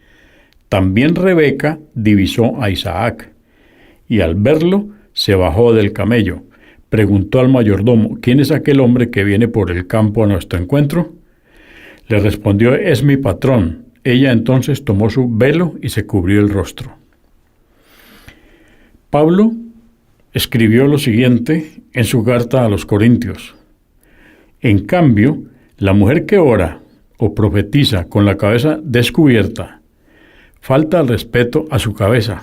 también Rebeca divisó a Isaac, y al verlo se bajó del camello. Preguntó al mayordomo, ¿quién es aquel hombre que viene por el campo a nuestro encuentro? Le respondió, es mi patrón. Ella entonces tomó su velo y se cubrió el rostro. Pablo escribió lo siguiente en su carta a los Corintios. En cambio, la mujer que ora o profetiza con la cabeza descubierta falta al respeto a su cabeza.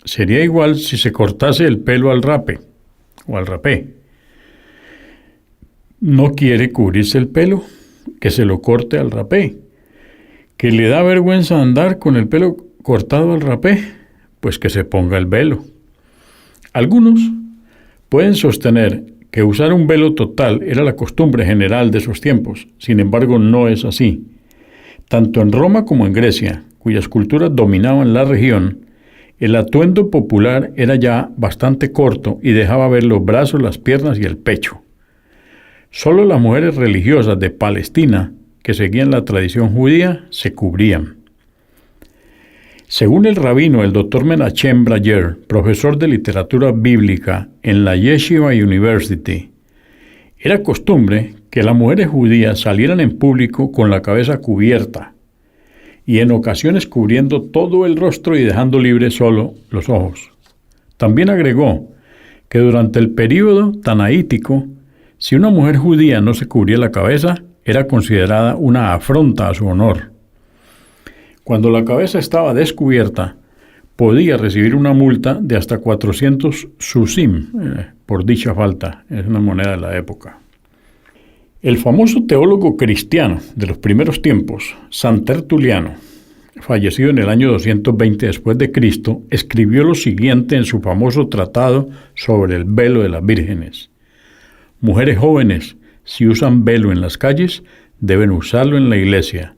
Sería igual si se cortase el pelo al rape o al rapé. No quiere cubrirse el pelo, que se lo corte al rapé. Que le da vergüenza andar con el pelo cortado al rapé, pues que se ponga el velo. Algunos pueden sostener que usar un velo total era la costumbre general de esos tiempos. Sin embargo, no es así. Tanto en Roma como en Grecia, cuyas culturas dominaban la región, el atuendo popular era ya bastante corto y dejaba ver los brazos, las piernas y el pecho. Solo las mujeres religiosas de Palestina, que seguían la tradición judía, se cubrían. Según el rabino, el Dr. Menachem Brayer, profesor de literatura bíblica en la Yeshiva University, era costumbre que las mujeres judías salieran en público con la cabeza cubierta y en ocasiones cubriendo todo el rostro y dejando libres solo los ojos. También agregó que durante el período tanaítico, si una mujer judía no se cubría la cabeza, era considerada una afronta a su honor. Cuando la cabeza estaba descubierta, podía recibir una multa de hasta 400 susim por dicha falta. Es una moneda de la época. El famoso teólogo cristiano de los primeros tiempos, San Tertuliano, fallecido en el año 220 después de Cristo, escribió lo siguiente en su famoso tratado sobre el velo de las vírgenes. Mujeres jóvenes, si usan velo en las calles, deben usarlo en la iglesia.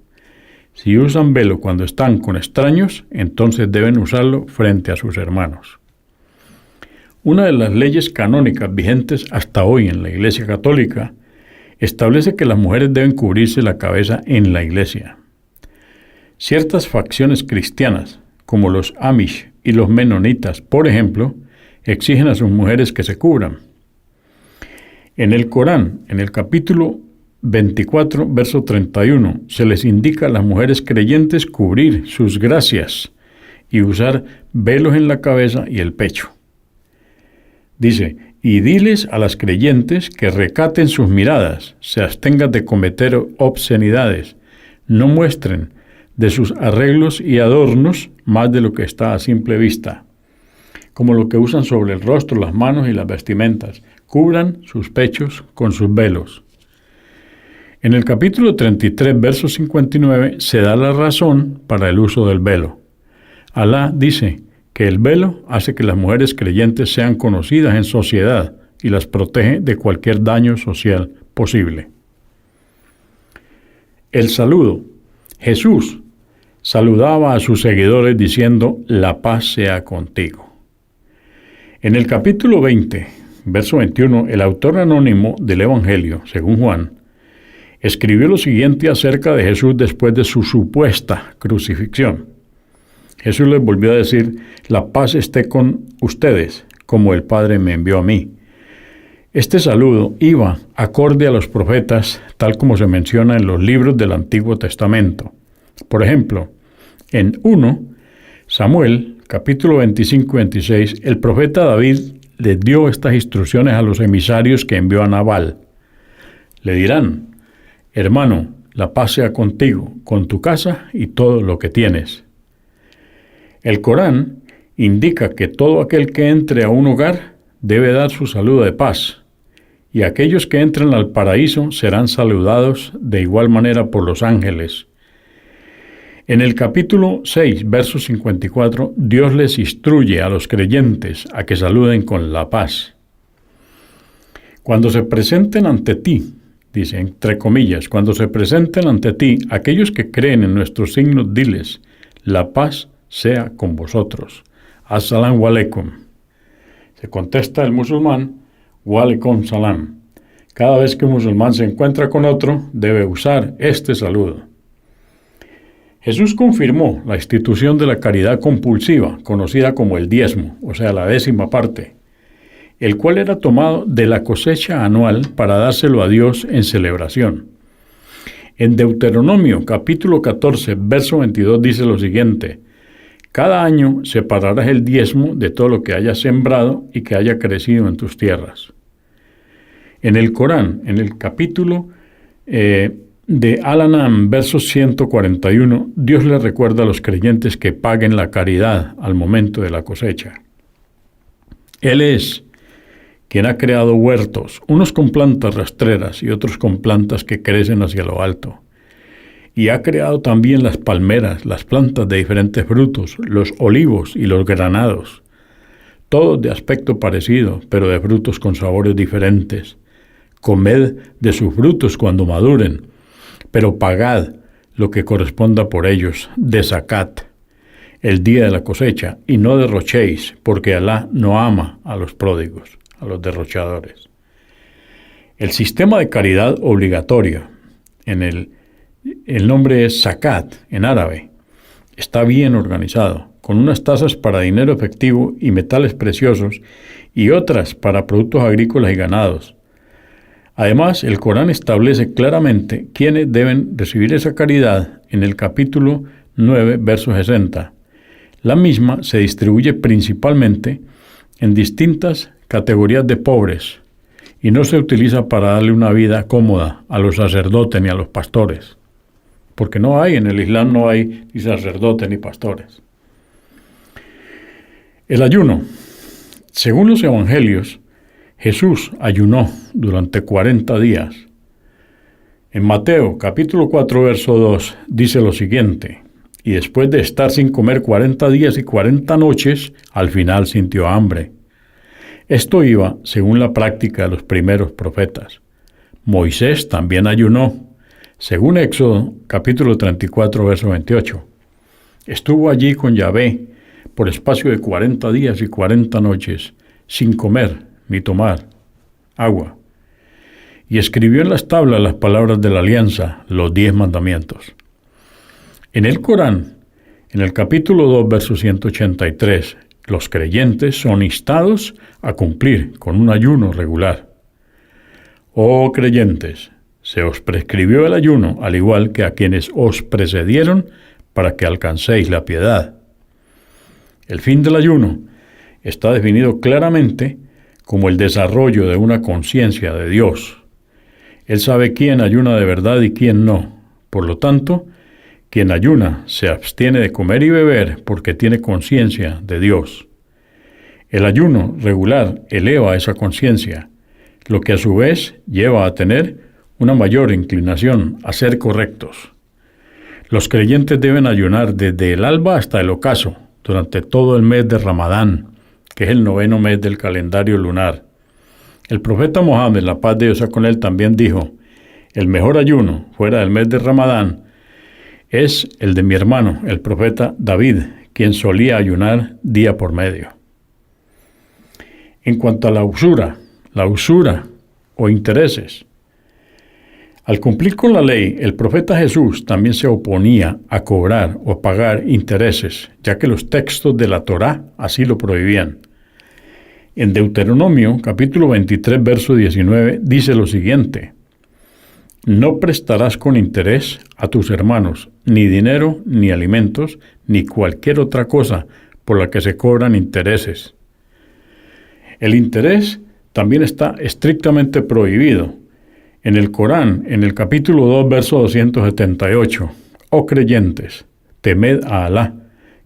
Si usan velo cuando están con extraños, entonces deben usarlo frente a sus hermanos. Una de las leyes canónicas vigentes hasta hoy en la Iglesia Católica establece que las mujeres deben cubrirse la cabeza en la iglesia. Ciertas facciones cristianas, como los Amish y los Menonitas, por ejemplo, exigen a sus mujeres que se cubran. En el Corán, en el capítulo 24, verso 31, se les indica a las mujeres creyentes cubrir sus gracias y usar velos en la cabeza y el pecho. Dice, y diles a las creyentes que recaten sus miradas, se abstengan de cometer obscenidades, No muestren de sus arreglos y adornos más de lo que está a simple vista, como lo que usan sobre el rostro, las manos y las vestimentas. Cubran sus pechos con sus velos. En el capítulo 33, verso 59, se da la razón para el uso del velo. Alá dice que el velo hace que las mujeres creyentes sean conocidas en sociedad y las protege de cualquier daño social posible. El saludo. Jesús saludaba a sus seguidores diciendo: la paz sea contigo. En el capítulo 20, verso 21, el autor anónimo del Evangelio, según Juan, escribió lo siguiente acerca de Jesús después de su supuesta crucifixión. Jesús les volvió a decir: la paz esté con ustedes, como el Padre me envió a mí. Este saludo iba acorde a los profetas, tal como se menciona en los libros del Antiguo Testamento. Por ejemplo, en 1 Samuel, capítulo 25 y 26, el profeta David les dio estas instrucciones a los emisarios que envió a Nabal. Le dirán: hermano, la paz sea contigo, con tu casa y todo lo que tienes. El Corán indica que todo aquel que entre a un hogar debe dar su saludo de paz, y aquellos que entren al paraíso serán saludados de igual manera por los ángeles. En el capítulo 6, verso 54, Dios les instruye a los creyentes a que saluden con la paz. Cuando se presenten ante ti, dice entre comillas, cuando se presenten ante ti aquellos que creen en nuestros signos, diles: la paz sea con vosotros. As-salamu alaykum. Se contesta el musulmán: wa alaykum salam. Cada vez que un musulmán se encuentra con otro, debe usar este saludo. Jesús confirmó la institución de la caridad compulsiva, conocida como el diezmo, o sea, la 10ª parte, el cual era tomado de la cosecha anual para dárselo a Dios en celebración. En Deuteronomio, capítulo 14, verso 22, dice lo siguiente: cada año separarás el diezmo de todo lo que hayas sembrado y que haya crecido en tus tierras. En el Corán, en el capítulo de Al-An'am, verso 141, Dios le recuerda a los creyentes que paguen la caridad al momento de la cosecha. Él es quien ha creado huertos, unos con plantas rastreras y otros con plantas que crecen hacia lo alto. Y ha creado también las palmeras, las plantas de diferentes frutos, los olivos y los granados, todos de aspecto parecido, pero de frutos con sabores diferentes. Comed de sus frutos cuando maduren, pero pagad lo que corresponda por ellos de zakat, el día de la cosecha, y no derrochéis, porque Alá no ama a los pródigos, a los derrochadores. El sistema de caridad obligatoria, el nombre es zakat en árabe, está bien organizado, con unas tasas para dinero efectivo y metales preciosos y otras para productos agrícolas y ganados. Además, el Corán establece claramente quiénes deben recibir esa caridad en el capítulo 9, verso 60. La misma se distribuye principalmente en distintas categorías de pobres y no se utiliza para darle una vida cómoda a los sacerdotes ni a los pastores, porque en el Islam no hay ni sacerdotes ni pastores. El ayuno. Según los evangelios, Jesús ayunó durante 40 días. En Mateo, capítulo 4, verso 2, dice lo siguiente: y después de estar sin comer 40 días y 40 noches, al final sintió hambre. Esto iba según la práctica de los primeros profetas. Moisés también ayunó, según Éxodo, capítulo 34, verso 28. Estuvo allí con Yahvé por espacio de 40 días y 40 noches, sin comer ni tomar agua, y escribió en las tablas las palabras de la alianza, los 10 mandamientos. En el Corán, en el capítulo 2, verso 183, los creyentes son instados a cumplir con un ayuno regular. Oh creyentes, se os prescribió el ayuno, al igual que a quienes os precedieron, para que alcancéis la piedad. El fin del ayuno está definido claramente como el desarrollo de una conciencia de Dios. Él sabe quién ayuna de verdad y quién no. Por lo tanto, Quien ayuna se abstiene de comer y beber porque tiene conciencia de Dios. El ayuno regular eleva esa conciencia, lo que a su vez lleva a tener una mayor inclinación a ser correctos. Los creyentes deben ayunar desde el alba hasta el ocaso, durante todo el mes de Ramadán, que es el 9º mes del calendario lunar. El profeta Mohammed, la paz de Dios sea con él, también dijo: el mejor ayuno fuera del mes de Ramadán es el de mi hermano, el profeta David, quien solía ayunar día por medio. En cuanto a la usura o intereses, al cumplir con la ley, el profeta Jesús también se oponía a cobrar o pagar intereses, ya que los textos de la Torá así lo prohibían. En Deuteronomio, capítulo 23, verso 19, dice lo siguiente: no prestarás con interés a tus hermanos ni dinero, ni alimentos, ni cualquier otra cosa por la que se cobran intereses. El interés también está estrictamente prohibido. En el Corán, en el capítulo 2, verso 278, oh creyentes, temed a Alá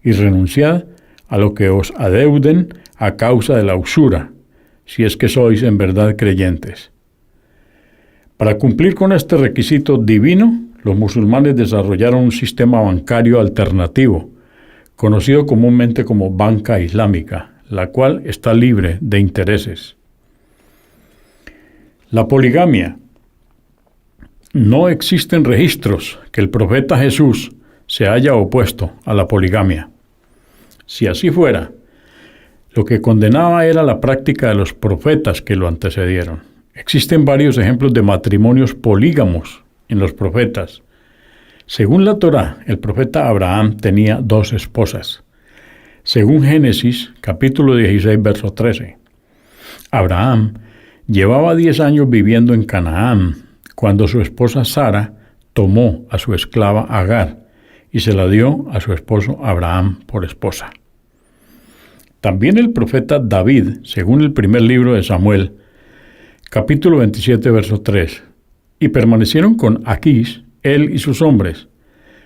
y renunciad a lo que os adeuden a causa de la usura, si es que sois en verdad creyentes. Para cumplir con este requisito divino, los musulmanes desarrollaron un sistema bancario alternativo, conocido comúnmente como banca islámica, la cual está libre de intereses. La poligamia. No existen registros que el profeta Jesús se haya opuesto a la poligamia. Si así fuera, lo que condenaba era la práctica de los profetas que lo antecedieron. Existen varios ejemplos de matrimonios polígamos en los profetas. Según la Torá, el profeta Abraham tenía 2 esposas. Según Génesis, capítulo 16, verso 13. Abraham llevaba 10 años viviendo en Canaán, cuando su esposa Sara tomó a su esclava Agar y se la dio a su esposo Abraham por esposa. También el profeta David, según el primer libro de Samuel, capítulo 27, verso 3, y permanecieron con Aquís, él y sus hombres,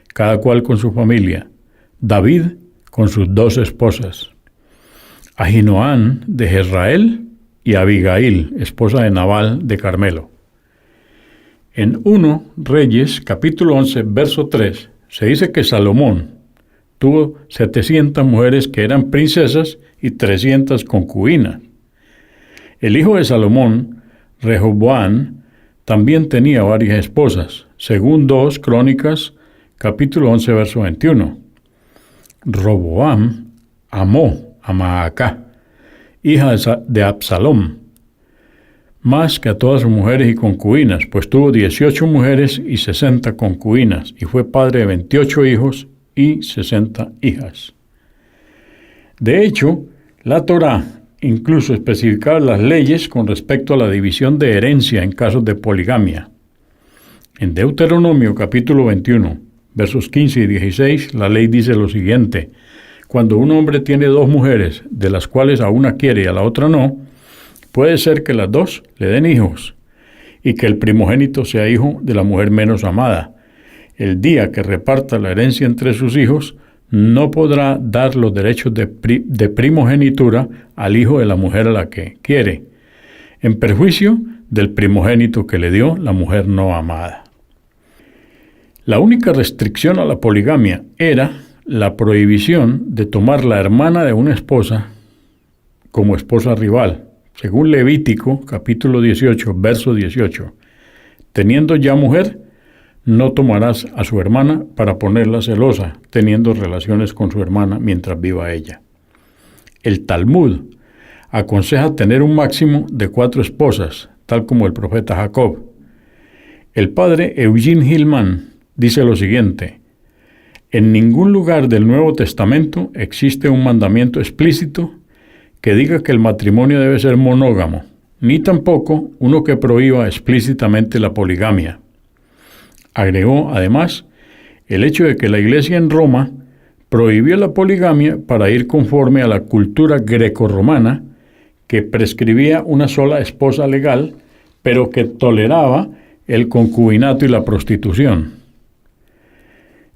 cada cual con su familia, David con sus 2 esposas, Ahinoam de Jezreel y Abigail, esposa de Nabal de Carmelo. En 1 Reyes, capítulo 11, verso 3, se dice que Salomón tuvo 700 mujeres que eran princesas y 300 concubinas. El hijo de Salomón, Rehoboam, también tenía varias esposas, según 2 Crónicas, capítulo 11, verso 21. Roboam amó a Maacá, hija de Absalom, más que a todas sus mujeres y concubinas, pues tuvo 18 mujeres y 60 concubinas, y fue padre de 28 hijos y 60 hijas. De hecho, la Torá incluso especificaba las leyes con respecto a la división de herencia en casos de poligamia. En Deuteronomio capítulo 21, versos 15 y 16, la ley dice lo siguiente: cuando un hombre tiene 2 mujeres, de las cuales a una quiere y a la otra no, puede ser que las 2 le den hijos, y que el primogénito sea hijo de la mujer menos amada. El día que reparta la herencia entre sus hijos, no podrá dar los derechos de primogenitura al hijo de la mujer a la que quiere, en perjuicio del primogénito que le dio la mujer no amada. La única restricción a la poligamia era la prohibición de tomar la hermana de una esposa como esposa rival. Según Levítico, capítulo 18, verso 18, teniendo ya mujer, no tomarás a su hermana para ponerla celosa, teniendo relaciones con su hermana mientras viva ella. El Talmud aconseja tener un máximo de 4 esposas, tal como el profeta Jacob. El padre Eugene Hillman dice lo siguiente: en ningún lugar del Nuevo Testamento existe un mandamiento explícito que diga que el matrimonio debe ser monógamo, ni tampoco uno que prohíba explícitamente la poligamia. Agregó, además, el hecho de que la Iglesia en Roma prohibió la poligamia para ir conforme a la cultura grecorromana, que prescribía una sola esposa legal, pero que toleraba el concubinato y la prostitución.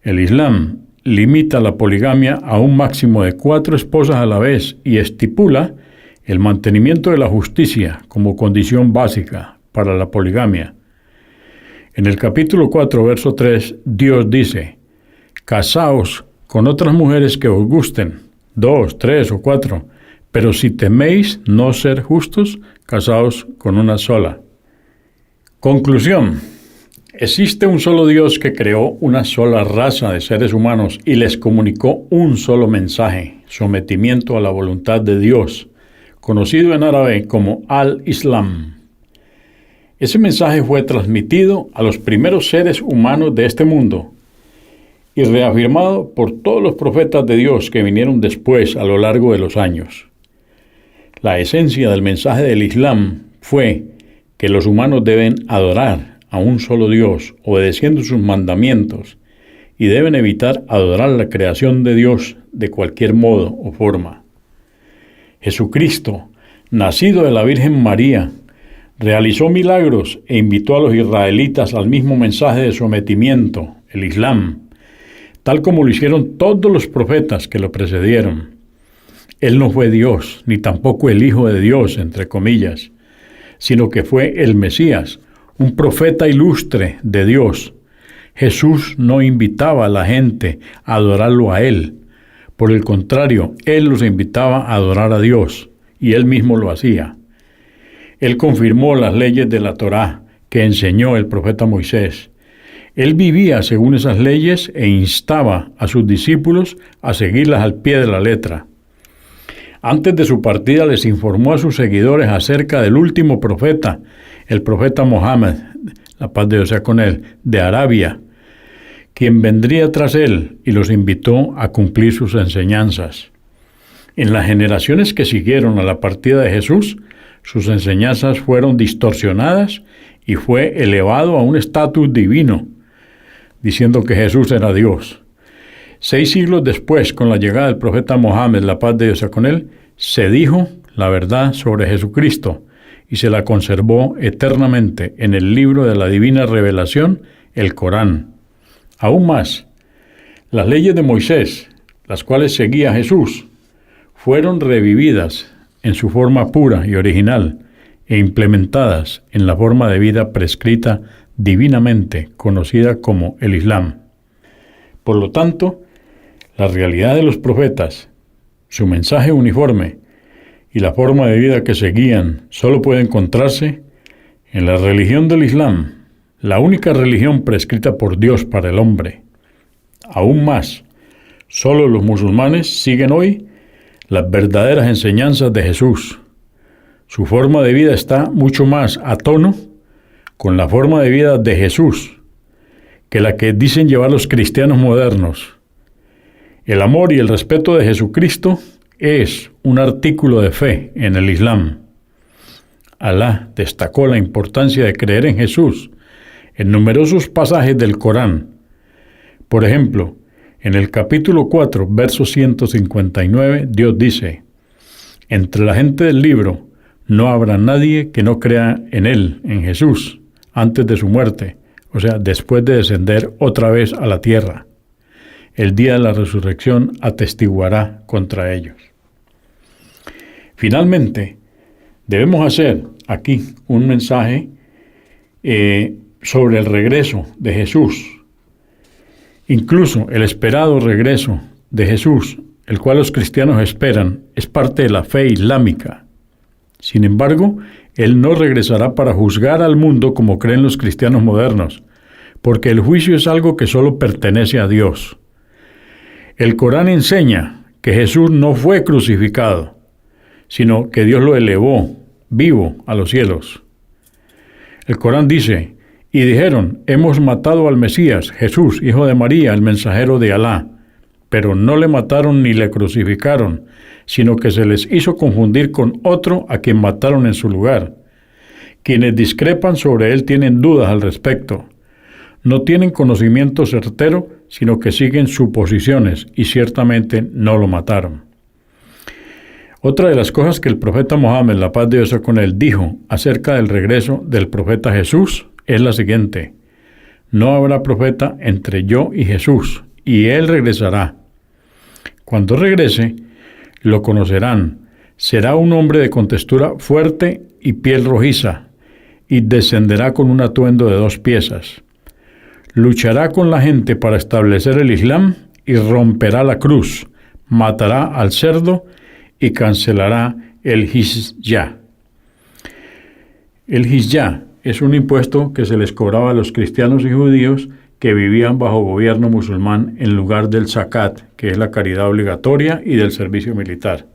El Islam limita la poligamia a un máximo de 4 esposas a la vez y estipula el mantenimiento de la justicia como condición básica para la poligamia. En el capítulo 4, verso 3, Dios dice: casaos con otras mujeres que os gusten, 2, 3 o 4, pero si teméis no ser justos, casaos con una sola. Conclusión: existe un solo Dios que creó una sola raza de seres humanos y les comunicó un solo mensaje: sometimiento a la voluntad de Dios, conocido en árabe como Al-Islam. Ese mensaje fue transmitido a los primeros seres humanos de este mundo y reafirmado por todos los profetas de Dios que vinieron después a lo largo de los años. La esencia del mensaje del Islam fue que los humanos deben adorar a un solo Dios, obedeciendo sus mandamientos, y deben evitar adorar la creación de Dios de cualquier modo o forma. Jesucristo, nacido de la Virgen María, realizó milagros e invitó a los israelitas al mismo mensaje de sometimiento, el Islam, tal como lo hicieron todos los profetas que lo precedieron. Él no fue Dios, ni tampoco el Hijo de Dios, entre comillas, sino que fue el Mesías, un profeta ilustre de Dios. Jesús no invitaba a la gente a adorarlo a Él. Por el contrario, Él los invitaba a adorar a Dios, y Él mismo lo hacía. Él confirmó las leyes de la Torá que enseñó el profeta Moisés. Él vivía según esas leyes e instaba a sus discípulos a seguirlas al pie de la letra. Antes de su partida les informó a sus seguidores acerca del último profeta, el profeta Mohammed, la paz de Dios sea con él, de Arabia, quien vendría tras él, y los invitó a cumplir sus enseñanzas. En las generaciones que siguieron a la partida de Jesús, sus enseñanzas fueron distorsionadas y fue elevado a un estatus divino, diciendo que Jesús era Dios. 6 siglos después, con la llegada del profeta Mohammed, la paz de Dios sea con él, se dijo la verdad sobre Jesucristo y se la conservó eternamente en el libro de la divina revelación, el Corán. Aún más, las leyes de Moisés, las cuales seguía Jesús, fueron revividas en su forma pura y original e implementadas en la forma de vida prescrita divinamente, conocida como el Islam. Por lo tanto, la realidad de los profetas, su mensaje uniforme y la forma de vida que seguían solo puede encontrarse en la religión del Islam, la única religión prescrita por Dios para el hombre. Aún más, solo los musulmanes siguen hoy las verdaderas enseñanzas de Jesús. Su forma de vida está mucho más a tono con la forma de vida de Jesús que la que dicen llevar los cristianos modernos. El amor y el respeto de Jesucristo es un artículo de fe en el Islam. Alá destacó la importancia de creer en Jesús en numerosos pasajes del Corán. Por ejemplo, en el capítulo 4, verso 159, Dios dice: entre la gente del libro no habrá nadie que no crea en Él, en Jesús, antes de su muerte, o sea, después de descender otra vez a la tierra. El día de la resurrección atestiguará contra ellos. Finalmente, debemos hacer aquí un mensaje sobre el regreso de Jesús. Incluso el esperado regreso de Jesús, el cual los cristianos esperan, es parte de la fe islámica. Sin embargo, Él no regresará para juzgar al mundo como creen los cristianos modernos, porque el juicio es algo que solo pertenece a Dios. El Corán enseña que Jesús no fue crucificado, sino que Dios lo elevó, vivo, a los cielos. El Corán dice: y dijeron, hemos matado al Mesías, Jesús, hijo de María, el mensajero de Alá, pero no le mataron ni le crucificaron, sino que se les hizo confundir con otro a quien mataron en su lugar. Quienes discrepan sobre él tienen dudas al respecto. No tienen conocimiento certero, sino que siguen suposiciones, y ciertamente no lo mataron. Otra de las cosas que el profeta Mohammed, la paz de Dios sea con él, dijo acerca del regreso del profeta Jesús es la siguiente: no habrá profeta entre yo y Jesús, y él regresará. Cuando regrese, lo conocerán. Será un hombre de contextura fuerte y piel rojiza, y descenderá con un atuendo de 2 piezas. Luchará con la gente para establecer el Islam y romperá la cruz, matará al cerdo y cancelará el jizya. El jizya es un impuesto que se les cobraba a los cristianos y judíos que vivían bajo gobierno musulmán en lugar del zakat, que es la caridad obligatoria, y del servicio militar.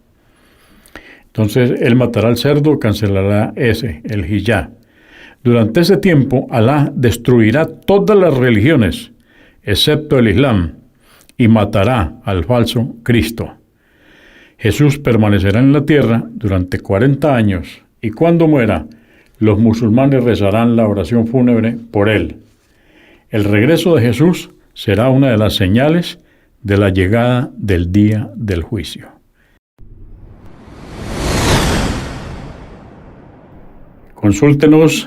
Entonces, él matará al cerdo, cancelará el jizya. Durante ese tiempo, Alá destruirá todas las religiones, excepto el Islam, y matará al falso Cristo. Jesús permanecerá en la tierra durante 40 años, y cuando muera, los musulmanes rezarán la oración fúnebre por él. El regreso de Jesús será una de las señales de la llegada del día del juicio. Consúltenos